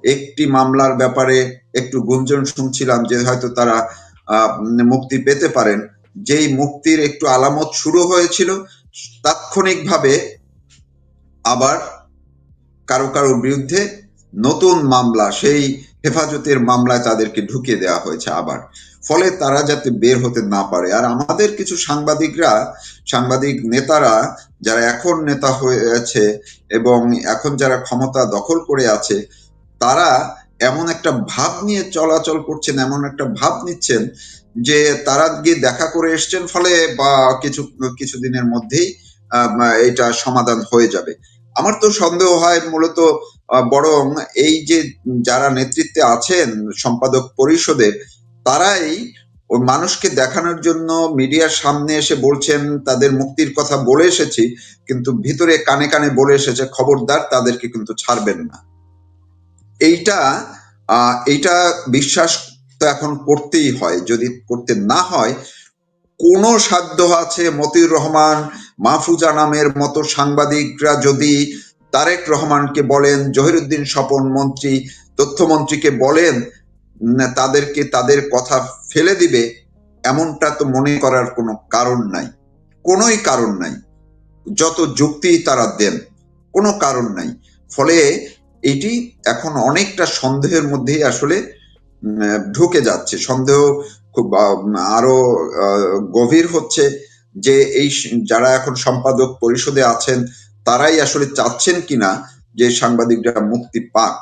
একটি মামলার ব্যাপারে একটু গুঞ্জন শুনছিলাম যে হয়তো তারা মুক্তি পেতে পারেন। যেই মুক্তির একটু আলামত শুরু হয়েছিল, তাৎক্ষণিকভাবে আবার কারো কারো বিরুদ্ধে নতুন মামলা, সেই হেফাজতের মামলায় তাদেরকে ঢুকিয়ে দেওয়া হয়েছে আবার, ফলে তারা যাতে বের হতে না পারে। আর আমাদের কিছু সাংবাদিক নেতারা যারা এখন নেতা হয়েছে এবং এখন যারা ক্ষমতা দখল করে আছে, তারা এমন একটা ভাব নিয়ে চলাচল করছেন, এমন একটা ভাব নিচ্ছেন যে তারা গিয়ে দেখা করে এসছেন, ফলে বা কিছু দিনের মধ্যেই এটা সমাধান হয়ে যাবে। আমার তো সন্দেহ হয় মূলত বরং এই যে যারা নেতৃত্বে আছেন সম্পাদক পরিষদের, তারাই ওই মানুষকে দেখানোর জন্য মিডিয়ার সামনে এসে বলছেন তাদের মুক্তির কথা বলে এসেছি, কিন্তু ভিতরে কানে কানে বলে এসেছে খবরদার তাদেরকে কিন্তু ছাড়বেন না। এইটা বিশ্বাস তো এখন করতেই হয়। যদি করতে না হয়, কোনো সাধ্য আছে মতিউর রহমান, মাহফুজা নামের মতো সাংবাদিকরা যদি তারেক রহমানকে বলেন, জহিরুদ্দিন স্বপন মন্ত্রী, তথ্যমন্ত্রীকে বলেন তাদেরকে তাদের কথা ফেলে দিবে, এমনটা তো মনে করার কোনো কারণ নাই, কোনোই কারণ নাই। যত যুক্তি তারা দেন, কোনো কারণ নাই। ফলে এটি এখন অনেকটা সন্দেহের মধ্যেই আসলে ঢুকে যাচ্ছে। সন্দেহ খুব আরো গভীর হচ্ছে যে এই যারা এখন সম্পাদক পরিষদে আছেন তারাই আসলে চাচ্ছেন কিনা যে সাংবাদিকরা মুক্তি পাক।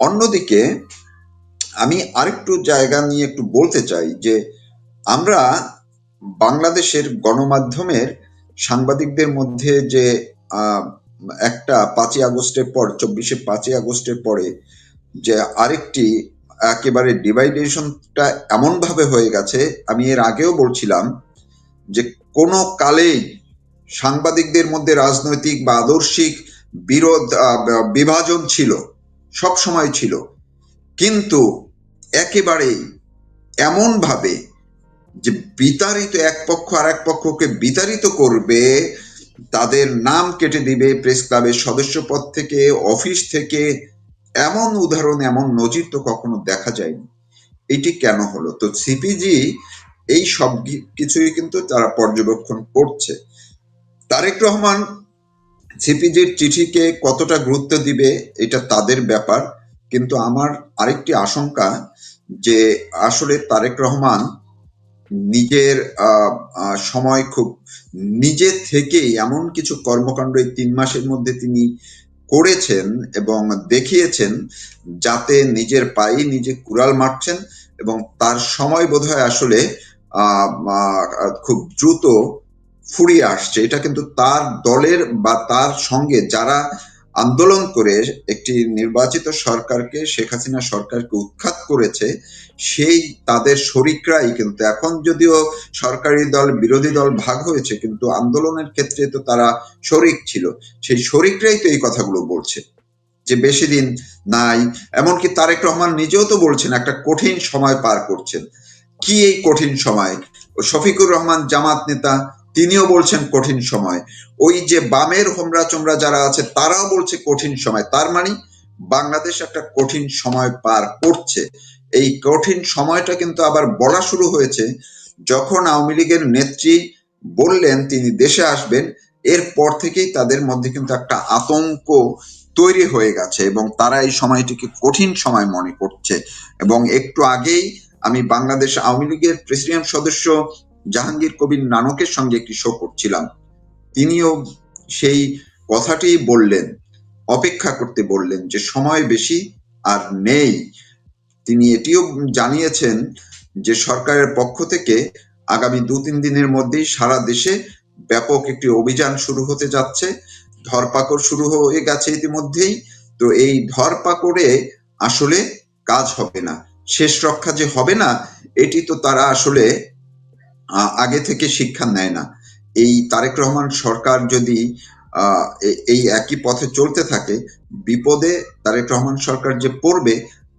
অন্যদিকে আমি আরেকটু জায়গা নিয়ে একটু বলতে চাই যে আমরা বাংলাদেশের গণমাধ্যমের সাংবাদিকদের মধ্যে যে একটা 5ই আগস্টের পর, 24শে 5ই আগস্টের পরে যে আরেকটি একেবারে ডিভাইডেশনটা এমন ভাবে হয়ে গেছে, আমি এর আগেও বলছিলাম যে কোনো কালেই সাংবাদিকদের মধ্যে রাজনৈতিক বা আদর্শিক বিভাজন ছিল, সব সময় ছিল, কিন্তু একেবারেই এমন ভাবে যে বিতাড়িত, এক পক্ষ আর এক পক্ষকে বিতাড়িত করবে, তাদের নাম কেটে দিবে প্রেস ক্লাবের সদস্য পদ থেকে, অফিস থেকে, এমন উদাহরণ, এমন নজির তো কখনো দেখা যায়নি। এটি কেন হলো? তো সিপিজি এই সব কিছুই কিন্তু তারা পর্যবেক্ষণ করছে। তারেক রহমান সিপিজির চিঠিকে কতটা গুরুত্ব দিবে এটা তাদের ব্যাপার, কিন্তু আমার আরেকটি আশঙ্কা যে আসলে তারেক রহমান নিজের সময় খুব নিজে থেকেই এমন কিছু কর্মকাণ্ড এই 3 মাসের মধ্যে তিনি করেছেন এবং দেখিয়েছেন, যাতে নিজের পায়ে নিজে কুড়াল মারছেন, এবং তার সময় বোধহয় আসলে খুব দ্রুত ফুরিয়ে আসছে। এটা কিন্তু তার দলের বা তার সঙ্গে যারা আন্দোলন করে একটি নির্বাচিত সরকারকে, শেখ হাসিনা সরকারকে উৎখাত করেছে, সেই তাদের শরিকরাই কিন্তু এখন, যদিও সরকারি দল বিরোধী দল ভাগ হয়েছে, কিন্তু আন্দোলনের ক্ষেত্রে তো তারা শরিক ছিল। সেই শরিকরাই তো এই কথাগুলো বলছে যে বেশি দিন নাই। এমনকি তারেক রহমান নিজেও তো বলছেন একটা কঠিন সময় পার করছেন। কি এই কঠিন সময়? শফিকুর রহমান জামাত নেতা, তিনিও বলছেন কঠিন সময়। ওই যে বামের হোমরা চোমরা যারা আছে তারাও বলছে কঠিন সময়। তার মানে বাংলাদেশ একটা কঠিন সময় পার করছে। এই কঠিন সময়টা কিন্তু আবার বলা শুরু হয়েছে যখন আওয়ামী লীগের নেত্রী বললেন তিনি দেশে আসবেন, এরপর থেকেই তাদের মধ্যে কিন্তু একটা আতঙ্ক তৈরি হয়ে গেছে এবং তারা এই সময়টিকে কঠিন সময় মনে করছে। এবং একটু আগেই আমি বাংলাদেশ আওয়ামী লীগের প্রেসিডিয়াম সদস্য জাহাঙ্গীর কবির নানকের সঙ্গে একটি শো করছিলাম, তিনিও সেই কথাটি বললেন, অপেক্ষা করতে বললেন যে সময় বেশি আর নেই। তিনি এটিও জানিয়েছেন যে সরকারের পক্ষ থেকে আগামী 2-3 দিনের মধ্যেই সারা দেশে ব্যাপক একটি অভিযান শুরু হতে যাচ্ছে। ধরপাকড় শুরু হয়ে গেছে ইতিমধ্যেই। তো এই ধরপাকড়ে আসলে কাজ হবে না, শেষ রক্ষা যে হবে না, এটি তো তারা আসলে আগে থেকে শিক্ষা নেয় না। এই তারেক রহমান সরকার যদি এই একই পথে চলতে থাকে, বিপদে তারেক রহমান সরকার যে পড়বে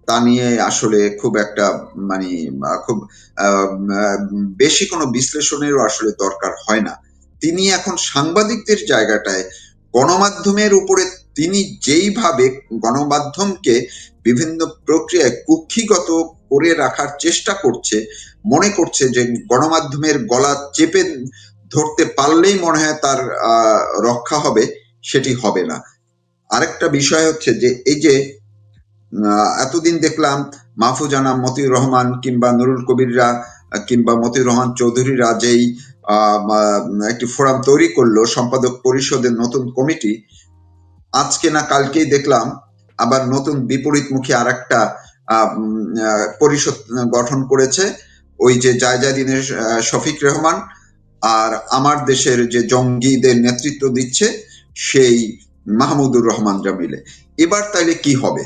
তা নিয়ে আসলে খুব একটা মানে খুব বেশি কোনো বিশ্লেষণেরও আসলে দরকার হয় না। তিনি এখন সাংবাদিকদের জায়গাটায় গণমাধ্যমের উপরে তিনি যেইভাবে গণমাধ্যমকে বিভিন্ন প্রক্রিয়ায় কুক্ষিগত করে রাখার চেষ্টা করছে, মনে করছে যে গণমাধ্যমের গলা চেপে ধরতে পারলেই মনে হয় তার রক্ষা হবে, সেটি হবে না। আরেকটা বিষয় হচ্ছে যে এই যে এতদিন দেখলাম মাহফুজানা, মতিউর রহমান কিংবা নুরুল কবিররা কিংবা মতিউর রহমান চৌধুরীরা যেই একটি ফোরাম তৈরি করলো, সম্পাদক পরিষদের নতুন কমিটি, আজকে না কালকেই দেখলাম আবার নতুন বিপরীতমুখী আর একটা পরিষদ গঠন করেছে, ওই যে জায়জাদিনের শফিক রহমান আর আমার দেশের যে জঙ্গিদের নেতৃত্ব দিচ্ছে সেই মাহমুদুর রহমানরা মিলে। এবার তাইলে কি হবে?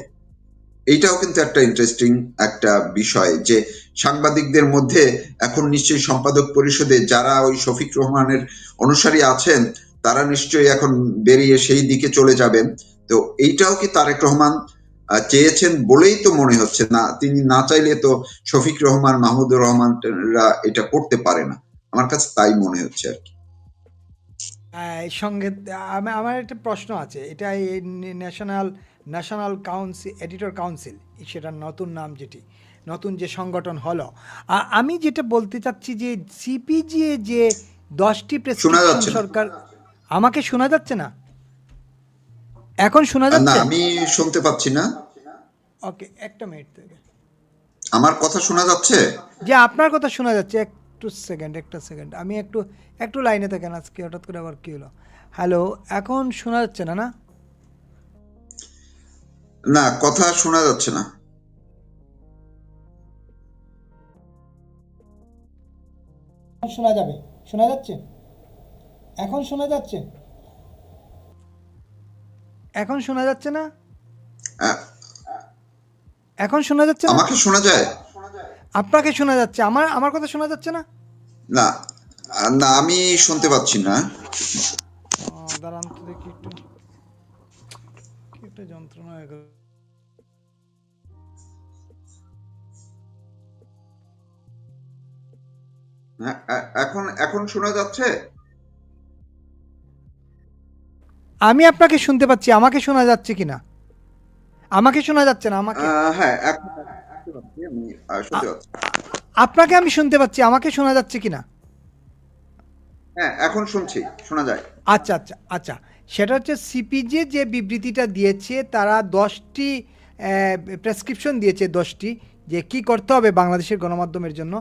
এইটাও কিন্তু একটা ইন্টারেস্টিং একটা বিষয় যে সাংবাদিকদের মধ্যে এখন নিশ্চয়ই সম্পাদক পরিষদে যারা ওই শফিক রহমানের অনুসারী আছেন তারা নিশ্চয়ই এখন বেরিয়ে সেই দিকে চলে যাবেন। তো এইটাও কি তারেক রহমান চেয়েছেন বলেই তো মনে হচ্ছে না, তিনি না চাইলে তো শফিক রহমান, মাহমুদুর রহমানরা এটা করতে পারে না, আমার কাছে তাই মনে হচ্ছে আর কি। এর সঙ্গে আমার একটা প্রশ্ন আছে। এটা এই ন্যাশনাল কাউন্সিল, এডিটর কাউন্সিল, সেটার নতুন নাম যেটি, নতুন যে সংগঠন হলো, আমি যেটা বলতে চাচ্ছি যে সিপিজি যে 10টি শোনা প্রেসক্রিপশন যাচ্ছে না। সরকার, আমাকে শোনা যাচ্ছে না? এখন শোনা না, যাচ্ছে? আমি শুনতে পাচ্ছি না। ওকে, একটা মিনিট থেকে। আমার কথা শোনা যাচ্ছে? যে আপনার কথা শোনা যাচ্ছে, একটা সেকেন্ড, আমি একটু লাইনে থাকেন, আজকে হঠাৎ করে আবার কী হলো? হ্যালো, এখন শোনা যাচ্ছে না? না, না, কথা শোনা যাচ্ছে না। শোনা যাবে, শোনা যাচ্ছে? এখন শোনা যাচ্ছে? এখন শোনা যাচ্ছে না? আহ, এখন শোনা যাচ্ছে না? আমাকে শোনা যায়? আপনাকে শোনা যাচ্ছে, আমার আমার কথা শোনা যাচ্ছে না? না, না, আমি শুনতে পাচ্ছি না। দাঁড়ান তো দেখি একটু, কি একটা যন্ত্রণা হয়ে গেল। হ্যাঁ, এখন এখন শোনা যাচ্ছে? আমি আপনাকে শুনতে পাচ্ছি, আমাকে শোনা যাচ্ছে কিনা? আমাকে শোনা যাচ্ছে না আমাকে। হ্যাঁ, এখন শুনতে পাচ্ছি, আমি শুনতে আ- পাচ্ছি। আপনাকে আমি শুনতে পাচ্ছি, আমাকে শোনা যাচ্ছে কিনা? হ্যাঁ, এখন শুনছি, শোনা যায়। আচ্ছা আচ্ছা আচ্ছা, সেটা হচ্ছে সিপিজে যে বিবৃতিটা দিয়েছে, তারা 10টি প্রেসক্রিপশন দিয়েছে, 10টি, যে কি করতে হবে বাংলাদেশের গণমাধ্যমের জন্য।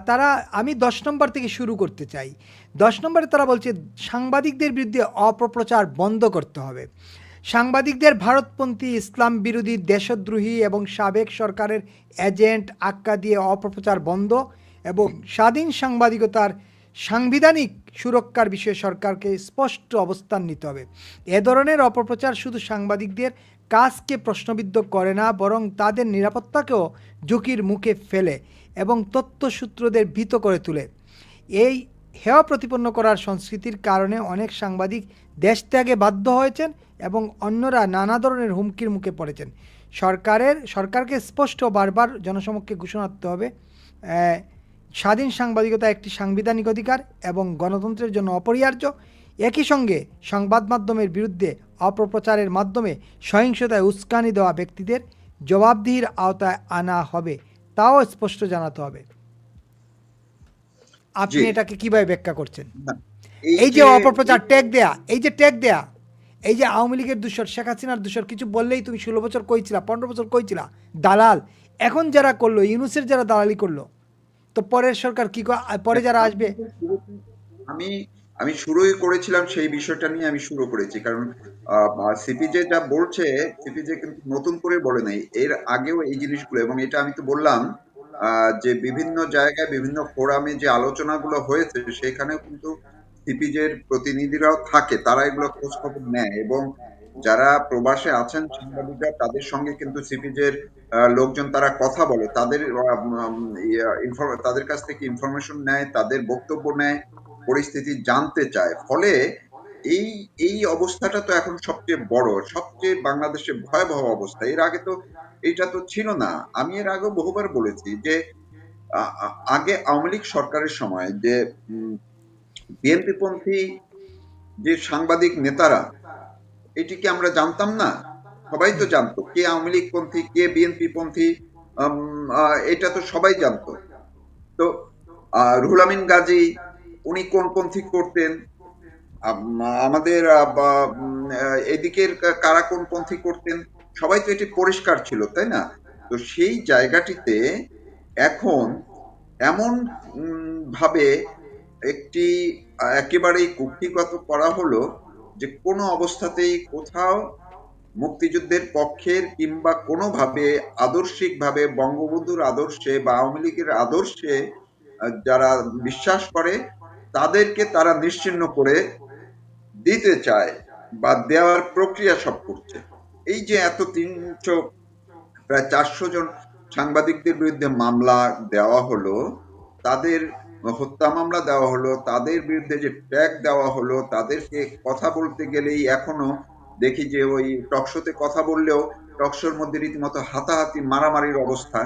তারা, আমি 10 নম্বর থেকে শুরু করতে চাই। 10 নম্বরে তারা বলছে সাংবাদিকদের বিরুদ্ধে অপপ্রচার বন্ধ করতে হবে। সাংবাদিকদের ভারতপন্থী, ইসলাম বিরোধী, দেশদ্রোহী এবং সাবেক সরকারের এজেন্ট আখ্যা দিয়ে অপপ্রচার বন্ধ এবং স্বাধীন সাংবাদিকতার সাংবিধানিক সুরক্ষার বিষয়ে সরকারকে স্পষ্ট অবস্থান নিতে হবে। এ ধরনের অপপ্রচার শুধু সাংবাদিকদের কাজকে প্রশ্নবিদ্ধ করে না, বরং তাদের নিরাপত্তাকেও ঝুঁকির মুখে ফেলে এবং তথ্যসূত্রদের ভীত করে তোলে। এই হেয় প্রতিপন্ন করার সংস্কৃতির কারণে অনেক সাংবাদিক দেশ ত্যাগে বাধ্য হয়েছেন এবং অন্যরা নানা ধরনের হুমকির মুখে পড়েছেন। সরকারকে স্পষ্ট বারবার জনসমক্ষে ঘোষণা করতে হবে, স্বাধীন সাংবাদিকতা একটি সাংবিধানিক অধিকার এবং গণতন্ত্রের জন্য অপরিহার্য। একই সঙ্গে সংবাদ মাধ্যমের বিরুদ্ধে অপপ্রচারের মাধ্যমে সহিংসতায় উস্কানি দেওয়া ব্যক্তিদের জবাবদিহির আওতায় আনা হবে, তাও স্পষ্ট জানাতে হবে। আপনি জি। এটাকে কিভাবে ব্যাখ্যা করছেন? না, এই যে অপপ্রচার, ট্যাগ দেয়া, এই যে ট্যাগ দেয়া, এই যে আওয়ামী লীগের দূষর, শেখ হাসিনার দূষর, কিছু বললেই তুমি 16 বছর কইছিলা, 15 বছর কইছিলা, দালাল। এখন যারা করলো, ইউনূসের যারা দালালি করলো, তো পরের সরকার কি পরে যারা আসবে? আমি আমি শুরুই করেছিলাম সেই বিষয়টা নিয়ে, আমি শুরু করেছি কারণ সিপিজে যা বলছে, সিপিজে কিন্তু নতুন করে বলে নাই, এর আগেও এই জিনিসগুলো, এবং এটা আমি তো বললাম যে বিভিন্ন জায়গায় বিভিন্ন ফোরামে যে আলোচনাগুলো হয়েছে সেখানেও কিন্তু সিপিজের প্রতিনিধিরাও থাকে, তারা এগুলো খোঁজ খবর নেয়, এবং যারা প্রবাসে আছেন সাংবাদিকরা তাদের সঙ্গে কিন্তু সিপিজের লোকজন তারা কথা বলে, তাদের তাদের কাছ থেকে ইনফরমেশন নেয়, তাদের বক্তব্য নেয়, পরিস্থিতি জানতে চায়। ফলে এই এই অবস্থাটা তো এখন সবচেয়ে বড়, সবচেয়ে বাংলাদেশে ভয়াবহ অবস্থা। এর আগে তো এটা তো ছিল না। আমি এর আগেও বহুবার বলেছি যে আগে আওয়ামী লীগ সরকারের সময় যে বিএনপি পন্থী যে সাংবাদিক নেতারা, এটিকে আমরা জানতাম না? সবাই তো জানতো কে আওয়ামী লীগ পন্থী, কে বিএনপি পন্থী, এটা তো সবাই জানতো। তো রুহুল আমিন গাজী উনি কোন পন্থী করতেন, আমাদের এদিকের কারা কোন পন্থী করতেন, সবাই তো এটি পরিষ্কার ছিল, তাই না? তো সেই জায়গাটিতে এখন এমন ভাবে একটি একেবারেই কুক্ষিগত করা হলো যে কোনো অবস্থাতেই কোথাও মুক্তিযুদ্ধের পক্ষের কিংবা কোনোভাবে আদর্শিকভাবে বঙ্গবন্ধুর আদর্শে বা আওয়ামী লীগের আদর্শে যারা বিশ্বাস করে তাদেরকে তারা নিশ্চিহ্ন করে দিতে চায় বা দেওয়ার প্রক্রিয়া সব করছে। এই যে এত 300 প্রায় 400 জন সাংবাদিকদের বিরুদ্ধে মামলা দেওয়া হলো, তাদের হত্যা মামলা দেওয়া হলো, তাদের বিরুদ্ধে যে ট্যাগ দেওয়া হলো, তাদেরকে কথা বলতে গেলেই এখনো দেখি যে ওই টকশোতে কথা বললেও টকশোর মধ্যে রীতিমতো হাতাহাতি মারামারির অবস্থা।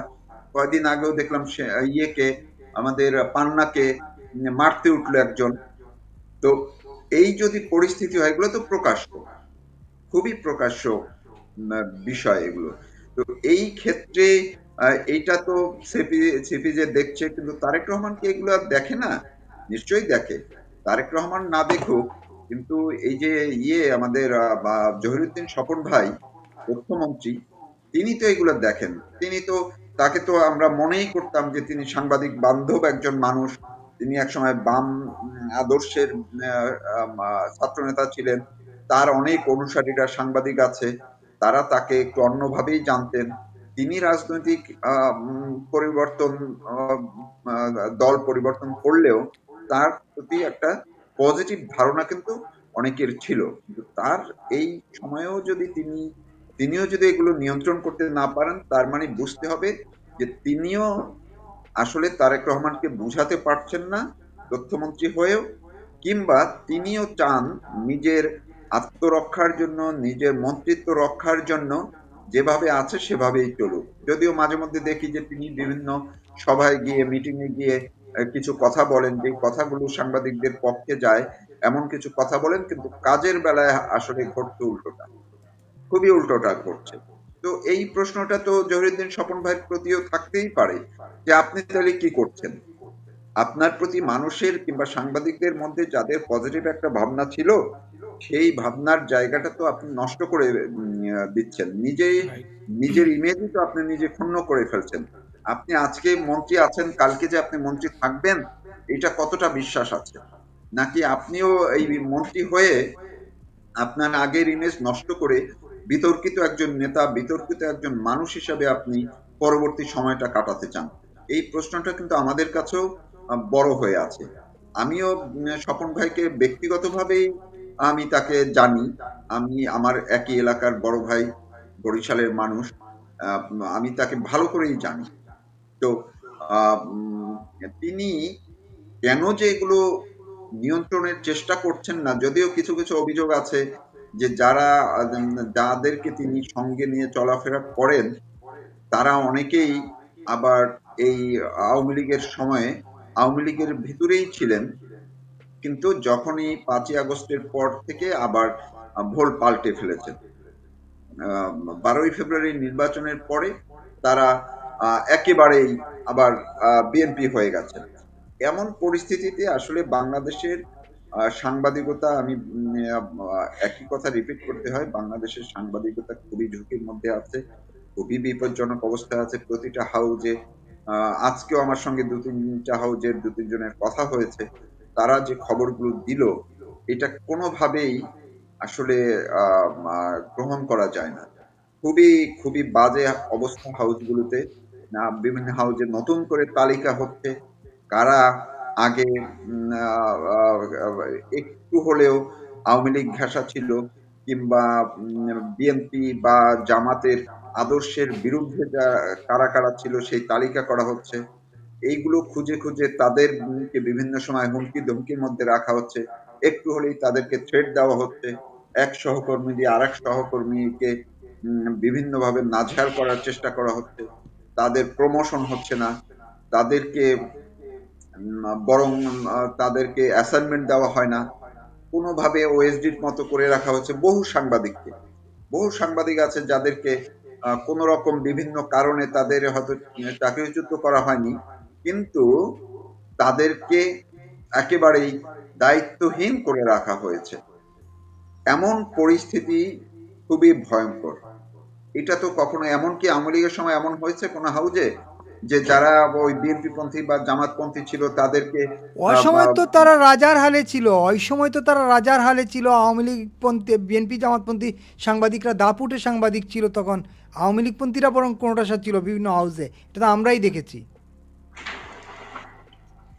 কয়েকদিন আগেও দেখলাম সে ইয়েকে, আমাদের পান্নাকে মারতে উঠলো একজন। তো এই যদি পরিস্থিতি হয়, এগুলো তো প্রকাশ্য, খুবই প্রকাশ্য বিষয় এগুলো। তো এই ক্ষেত্রে এইটা তো সিপি যে দেখছে, কিন্তু তারেক রহমান কি এগুলো আর দেখে না? নিশ্চয়ই দেখে। তারেক রহমান না দেখুক, কিন্তু এই যে আমাদের জহিরুদ্দিন স্বপন ভাই, তথ্যমন্ত্রী, তিনি তো এগুলো দেখেন। তিনি তো, তাকে তো আমরা মনেই করতাম যে তিনি সাংবাদিক বান্ধব একজন মানুষ, তিনি একসময় বাম আদর্শের ছাত্রনেতা ছিলেন, তার অনেক অনুসারীরা সাংবাদিক আছে, তারা তাকে একটু অন্যভাবেই জানতেন। তিনি রাজনৈতিক পরিবর্তন, দল পরিবর্তন করলেও তার প্রতি একটা পজিটিভ ধারণা কিন্তু অনেকের ছিল, কিন্তু তার এই সময়েও যদি তিনি তিনিও যদি এগুলো নিয়ন্ত্রণ করতে না পারেন, তার মানে বুঝতে হবে যে তিনিও আসলে তারেক রহমানকে বুঝাতে পারছেন না তথ্যমন্ত্রী হয়েও, কিংবা তিনিও চান নিজের আত্মরক্ষার জন্য, নিজের মন্ত্রিত্ব রক্ষার জন্য যেভাবে আছে সেভাবেই চলুক। যদিও মাঝে মধ্যে দেখি যে তিনি বিভিন্ন সভায় গিয়ে, মিটিং এ গিয়ে কিছু কথা বলেন, যে কথাগুলো সাংবাদিকদের পক্ষে যায়, এমন কিছু কথা বলেন, কিন্তু কাজের বেলায় আসলে ঘটছে উল্টোটা, খুবই উল্টোটা ঘটছে। তো এই প্রশ্নটা তো জহিরুদ্দিন স্বপন ভাইয়ের প্রতিও থাকতেই পারে যে আপনি তাহলে কি করছেন? আপনার প্রতি মানুষের কিংবা সাংবাদিকদের মধ্যে যাদের পজিটিভ একটা ভাবনা ছিল, সেই ভাবনার জায়গাটা তো আপনি নষ্ট করে দিচ্ছেন। নিজের ইমেজই তো আপনি নিজে ক্ষুণ্ণ করে ফেলছেন। আপনি আজকে মন্ত্রী আছেন, কালকে যে আপনি মন্ত্রী থাকবেন, এটা কতটা বিশ্বাস আছে? নাকি আপনিও এই মন্ত্রী হয়ে আপনার আগের ইমেজ নষ্ট করে বিতর্কিত একজন নেতা, বিতর্কিত একজন মানুষ হিসাবে আপনি পরবর্তী সময়টা কাটাতে চান? এই প্রশ্নটা কিন্তু আমাদের কাছেও বড় হয়ে আছে। আমিও স্বপন ভাইকে ব্যক্তিগতভাবেই আমি তাকে জানি। আমি আমার একই এলাকার বড় ভাই, বরিশালের মানুষ। আহ, আমি তাকে ভালো করেই জানি। তো তিনি কেন যে এগুলো নিয়ন্ত্রণের চেষ্টা করছেন না, যদিও কিছু কিছু অভিযোগ আছে যে যাদেরকে তিনি সঙ্গে নিয়ে চলাফেরা করেন, তারা অনেকেই আবার এই আওয়ামী লীগের সময়ে আওয়ামী লীগের ভিতরেই ছিলেন, কিন্তু যখনই 5ই আগস্টের পর থেকে আবার ভোল পাল্টে ফেলেছেন। 12ই ফেব্রুয়ারি নির্বাচনের পরে তারা একেবারেই আবার বিএনপি হয়ে গেছেন। এমন পরিস্থিতিতে আসলে বাংলাদেশের সাংবাদিকতা, আমি একই কথা রিপিট করতে হয়, বাংলাদেশের সাংবাদিকতা খুবই ঝুঁকির মধ্যে আছে, খুবই বিপজ্জনক অবস্থায় আছে প্রতিটা হাউজে। আজকেও আমার সঙ্গে 2-3টা হাউজের 2-3 জনের কথা হয়েছে, তারা যে খবরগুলো দিল এটা কোনোভাবেই আসলে গ্রহণ করা যায় না। খুবই খুবই বাজে অবস্থা হাউসগুলোতে। বিভিন্ন হাউজে নতুন করে তালিকা হচ্ছে কারা আগে একটু হলেও আওয়ামী লীগ ঘেঁষা ছিল, কিংবা বিএনপি বা জামাতের আদর্শের বিরুদ্ধে কারা কারা ছিল সেই তালিকা করা হচ্ছে। এইগুলো খুঁজে খুঁজে তাদেরকে বিভিন্ন সময় হুমকি ধমকির মধ্যে রাখা হচ্ছে। একটু হলেই তাদেরকে থ্রেট দেওয়া হচ্ছে। এক সহকর্মী দিয়ে আরেক সহকর্মীকে বিভিন্নভাবে নাজেহাল করার চেষ্টা করা হচ্ছে। তাদের প্রমোশন হচ্ছে না, তাদেরকে বরং তাদেরকে অ্যাসাইনমেন্ট দেওয়া হয় না, কোনোভাবে ওএসডির মতো করে রাখা হচ্ছে বহু সাংবাদিককে। বহু সাংবাদিক আছে যাদেরকে কোন রকম বিভিন্ন কারণে তাদের হয়তো চাকরিচ্যুত করা হয়নি, কিন্তু তাদেরকে একেবারেই দায়িত্বহীন করে রাখা হয়েছে। এমন পরিস্থিতি খুবই ভয়ঙ্কর। এটা তো কখনো, এমনকি আওয়ামী লীগের সময় এমন হয়েছে কোন হাউজে যে যারা ওই বিএনপি পন্থী বা জামাত পন্থী ছিল তাদেরকে ওই সময় তো তারা রাজার হালে ছিল, ওই সময় তো তারা রাজার হালে ছিল। আওয়ামী লীগ পন্থী, বিএনপি জামাতপন্থী সাংবাদিকরা দাপুটে সাংবাদিক ছিল তখন। আওয়ামী লীগপন্থীরা বরং কোনোটা সাথে ছিল বিভিন্ন হাউসে, এটা তো আমরাই দেখেছি,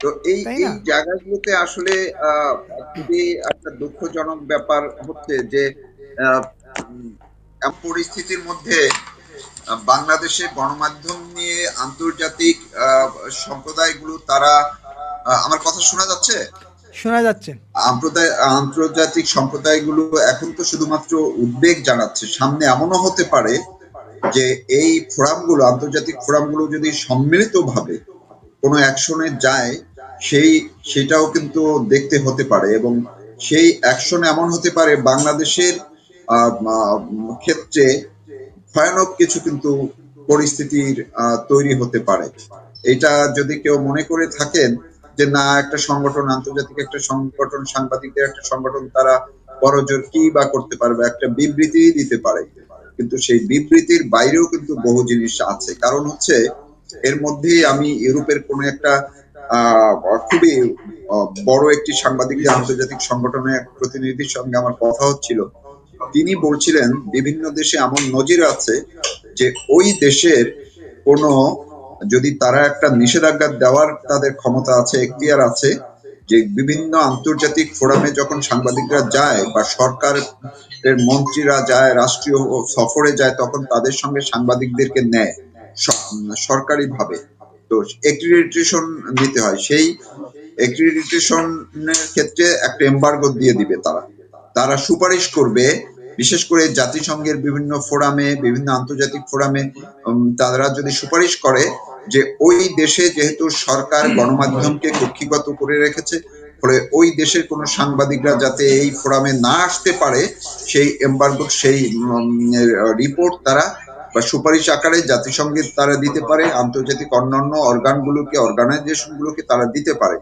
তো এই তাই এই না? জায়গাগুলোতে আসলে খুবই একটা দুঃখজনক ব্যাপার হচ্ছে যে আহ, উম, এমন পরিস্থিতির মধ্যে বাংলাদেশের গণমাধ্যম নিয়ে আন্তর্জাতিক সম্প্রদায়গুলো তারা আমার কথা শোনা যাচ্ছে? শোনা যাচ্ছে। আন্তর্জাতিক সম্প্রদায়গুলো এখন তো শুধুমাত্র উদ্বেগ জানাচ্ছে, সামনে এমনও হতে পারে যে এই ফোরামগুলো, আন্তর্জাতিক ফোরামগুলো যদি সম্মিলিতভাবে কোনো অ্যাকশনে যায়, সেটাও কিন্তু দেখতে হতে পারে, এবং সেই অ্যাকশন এমন হতে পারে বাংলাদেশের ক্ষেত্রে ভয়ানক কিছু কিন্তু পরিস্থিতির তৈরি হতে পারে। এটা যদি কেউ মনে করে থাকেন যে না, একটা সংগঠন, আন্তর্জাতিক একটা সংগঠন, সাংবাদিকদের একটা সংগঠন, তারা বড়জোর কি বা করতে পারবে, একটা বিবৃতি দিতে পারে, কিন্তু সেই বিবৃতির বাইরেও কিন্তু বহু জিনিস আছে। কারণ হচ্ছে এর মধ্যেই আমি ইউরোপের কোন একটা খুবই বড় একটি সাংবাদিকদের আন্তর্জাতিক সংগঠনের প্রতিনিধির সঙ্গে আমার কথা হচ্ছিল। তিনি বলছিলেন বিভিন্ন দেশে এমন নজির আছে যে ওই দেশের কোন, যদি তারা একটা নিষেধাজ্ঞা দেওয়ার তাদের ক্ষমতা আছে, এখতিয়ার আছে, যে বিভিন্ন আন্তর্জাতিক ফোরামে যখন সাংবাদিকরা যায় বা সরকারের মন্ত্রীরা যায়, রাষ্ট্রীয় সফরে যায়, তখন তাদের সঙ্গে সাংবাদিকদেরকে নেয় সরকারিভাবে। তো এক্রিডিটেশন নিতে হয়, সেই এক্রিডিটেশনের ক্ষেত্রে একটা এমবার্গো দিয়ে দিবে তারা সুপারিশ করবে, বিশেষ করে জাতিসংঘের বিভিন্ন ফোরামে, বিভিন্ন আন্তর্জাতিক ফোরামে তারা যদি সুপারিশ করে যে ওই দেশে যেহেতু সরকার গণমাধ্যমকে কক্ষিগত করে রেখেছে, ফলে ওই দেশের কোনো সাংবাদিকরা যাতে এই ফোরামে না আসতে পারে, সেই এমবার্গো, সেই রিপোর্ট তারা বা সুপারিশ আকারে জাতিসংঘের তারা দিতে পারে, আন্তর্জাতিক অন্যান্য অর্গানাইজেশনগুলোকে তারা দিতে পারে,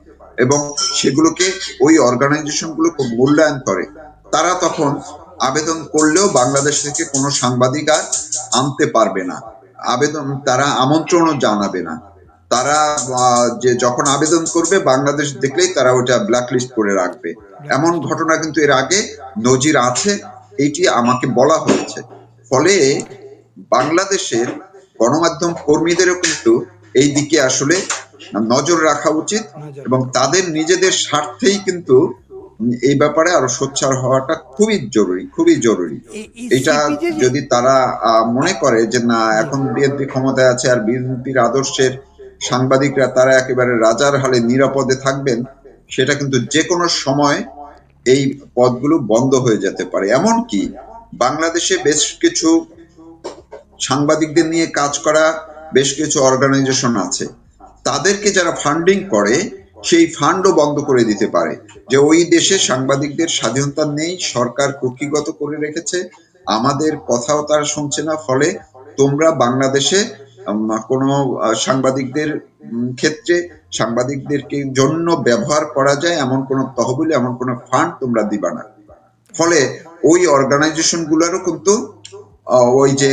এবং সেগুলোকে ওই অর্গানাইজেশনগুলো খুব মূল্যায়ন করে। তারা তখন আবেদন করলেও বাংলাদেশ থেকে কোনো সাংবাদিক আর আনতে পারবে না, তারা আমন্ত্রণও জানাবে না। তারা যে যখন আবেদন করবে, বাংলাদেশ দেখলেই তারা ওটা ব্ল্যাকলিস্ট করে রাখবে। এমন ঘটনা কিন্তু এর আগে নজির আছে, এইটি আমাকে বলা হয়েছে। ফলে বাংলাদেশের গণমাধ্যম কর্মীদেরও কিন্তু এই দিকে আসলে নজর রাখা উচিত, এবং তাদের নিজেদের স্বার্থেই কিন্তু এই ব্যাপারে আরো সোচ্চার হওয়াটা খুবই জরুরি। এটা যদি তারা মনে করে যে না, এখন বিএনপি ক্ষমতায় আছে আর বিএনপির আদর্শের সাংবাদিকরা তারা একেবারে রাজার হালে নিরাপদে থাকবেন, সেটা কিন্তু যে কোনো সময় এই পদগুলো বন্ধ হয়ে যেতে পারে। এমনকি বাংলাদেশে বেশ কিছু সাংবাদিকদের নিয়ে কাজ করা বেশ কিছু অর্গানাইজেশন আছে, তাদেরকে যারা ফান্ডিং করে সেই ফান্ডও বন্ধ করে দিতে পারে, যে ওই দেশে সাংবাদিকদের স্বাধীনতা নেই, সরকার কক্ষিগত করে রেখেছে, আমাদের কথাও তারা শুনছে না, ফলে তোমরা বাংলাদেশে কোনো সাংবাদিকদের ক্ষেত্রে সাংবাদিকদেরকে জন্য ব্যবহার করা যায় এমন কোন তহবিল, এমন কোন ফান্ড তোমরা দিবা না। ফলে ওই অর্গানাইজেশন গুলোরও কিন্তু ওই যে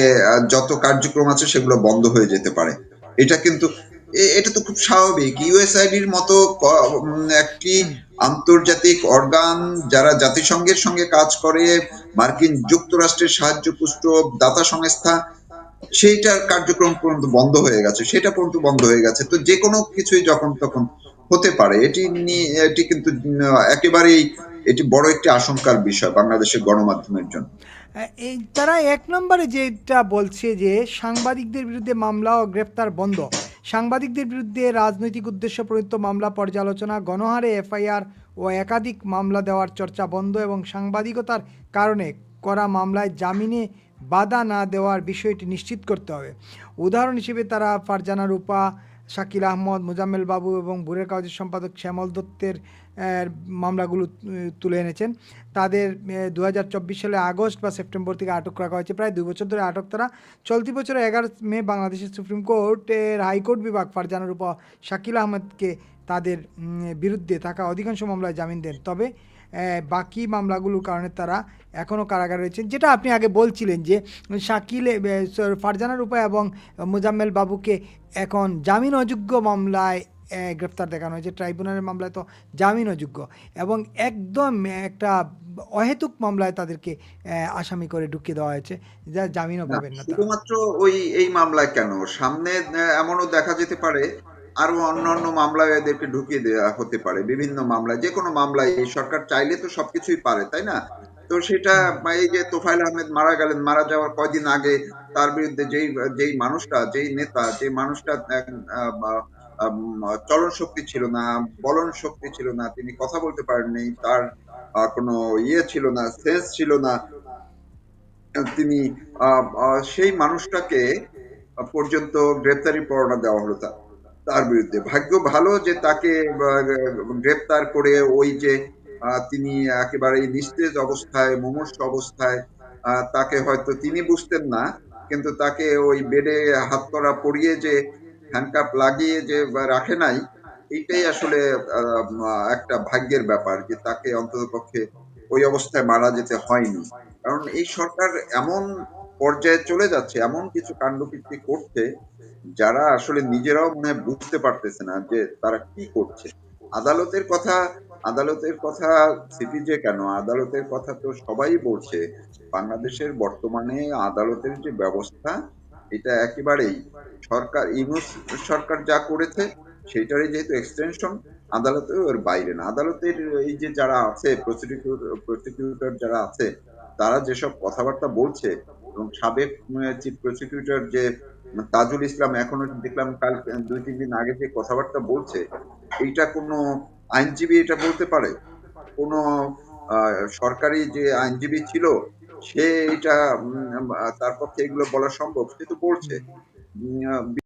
যত কার্যক্রম আছে সেগুলো বন্ধ হয়ে যেতে পারে। এটা তো খুব স্বাভাবিক। ইউএসআইডির মতো একটি আন্তর্জাতিক অর্গান, যারা জাতিসংঘের সঙ্গে কাজ করে, মার্কিন যুক্তরাষ্ট্রের সাহায্যপুষ্ট দাতা সংস্থা, সেইটার কার্যক্রম পর্যন্ত বন্ধ হয়ে গেছে। তো যে কোনো কিছুই যখন তখন হতে পারে, এটি কিন্তু একেবারেই এটি বড় একটি আশঙ্কার বিষয় বাংলাদেশের গণমাধ্যমের জন্য। তারা এক নম্বরে যেটা বলছে যে সাংবাদিকদের বিরুদ্ধে মামলা ও গ্রেপ্তার বন্ধ, সাংবাদিকদের বিরুদ্ধে রাজনৈতিক উদ্দেশ্য প্রণীত মামলা পর্যালোচনা, গণহারে এফআইআর ও একাধিক মামলা দেওয়ার চর্চা বন্ধ, এবং সাংবাদিকতার কারণে করা মামলায় জামিনে বাধা না দেওয়ার বিষয়টি নিশ্চিত করতে হবে। উদাহরণ হিসেবে তারা ফারজানা রূপা, শাকিল আহমদ, মোজাম্মেল বাবু এবং ভোরের কাগজের সম্পাদক শ্যামল দত্তের মামলাগুলো তুলে এনেছেন। তাদের 2024 সালে আগস্ট বা সেপ্টেম্বর থেকে আটক রাখা হয়েছে। প্রায় 2 বছর ধরে আটক তারা। চলতি বছরের 11 মে বাংলাদেশের সুপ্রিম কোর্টের হাইকোর্ট বিভাগ ফারজানার উপর শাকিল আহমেদকে তাদের বিরুদ্ধে থাকা অধিকাংশ মামলায় জামিন দেন। তবে বাকি মামলাগুলোর কারণে তারা এখনও কারাগারে রয়েছেন। যেটা আপনি আগে বলছিলেন যে ফারজানা রূপা এবং মোজাম্মেল বাবুকে এখন জামিন অযোগ্য মামলায় গ্রেফতার দেখানো হয়েছে। ট্রাইব্যুনালের মামলায় তো জামিন অযোগ্য, এবং একদম একটা অহেতুক মামলায় তাদেরকে আসামি করে ঢুকিয়ে দেওয়া হয়েছে, যা জামিনও পাবেন না। শুধুমাত্র এই মামলায় কেন, সামনে এমনও দেখা যেতে পারে আরো অন্যান্য মামলায় এদেরকে ঢুকিয়ে দেওয়া হতে পারে। বিভিন্ন মামলায়, যে কোনো মামলায় এই সরকার চাইলে তো সবকিছুই পারে, তাই না? তো সেটা, এই যে তোফায়েল আহমেদ মারা যাওয়ার কয়দিন আগে তার বিরুদ্ধে যেই মানুষটা, যেই নেতা, যে মানুষটা চলন শক্তি ছিল না, বলন শক্তি ছিল না, তিনি কথা বলতে পারেননি, তার কোনো ছিল না, সেন্স ছিল না, তিনি সেই মানুষটাকে পর্যন্ত গ্রেপ্তারি পরোয়ানা দেওয়া হলো তার বিরুদ্ধে। ভাগ্য ভালো যে তাকে গ্রেপ্তার করে ওই যে তিনি একেবারে নিস্তেজ অবস্থায়, মুমূর্ষু অবস্থায়, তাকে হয়তো তিনি বুঝতেন না, কিন্তু তাকে ওই বেডে হাত করা পরিয়ে যে হ্যান্ডকাপ লাগিয়ে যে রাখে নাই, এইটাই আসলে একটা ভাগ্যের ব্যাপার যে তাকে অন্ততপক্ষে ওই অবস্থায় মারা যেতে হয়নি। কারণ এই সরকার এমন পর্যায়ে চলে যাচ্ছে, এমন কিছু কাণ্ডকীর্তি করছে, যারা আসলে নিজেরাও মনে হয় বুঝতে পারতেছে না যে তারা কি করছে। আদালতের কথা সিপিজে কেন, আদালতের কথা তো সবাই বলছে। বাংলাদেশের বর্তমানে আদালতের যে ব্যবস্থা, এটা একেবারেই ইউনূস সরকার যা করেছে সেটারই যেহেতু এক্সটেনশন, আদালতের বাইরে না। আদালতের এই যে যারা আছে প্রসিকিউটর যারা আছে, তারা যেসব কথাবার্তা বলছে এবং সাবেক চিফ প্রসিকিউটর যে তাজুল ইসলাম এখনো দেখলাম কাল ২-৩ দিন আগে যে কথাবার্তা বলছে, এইটা কোনো আইনজীবী এটা বলতে পারে? কোনো সরকারি যে আইনজীবী ছিল সে এটা তার পক্ষে এগুলো বলা সম্ভব? সে তো বলছে।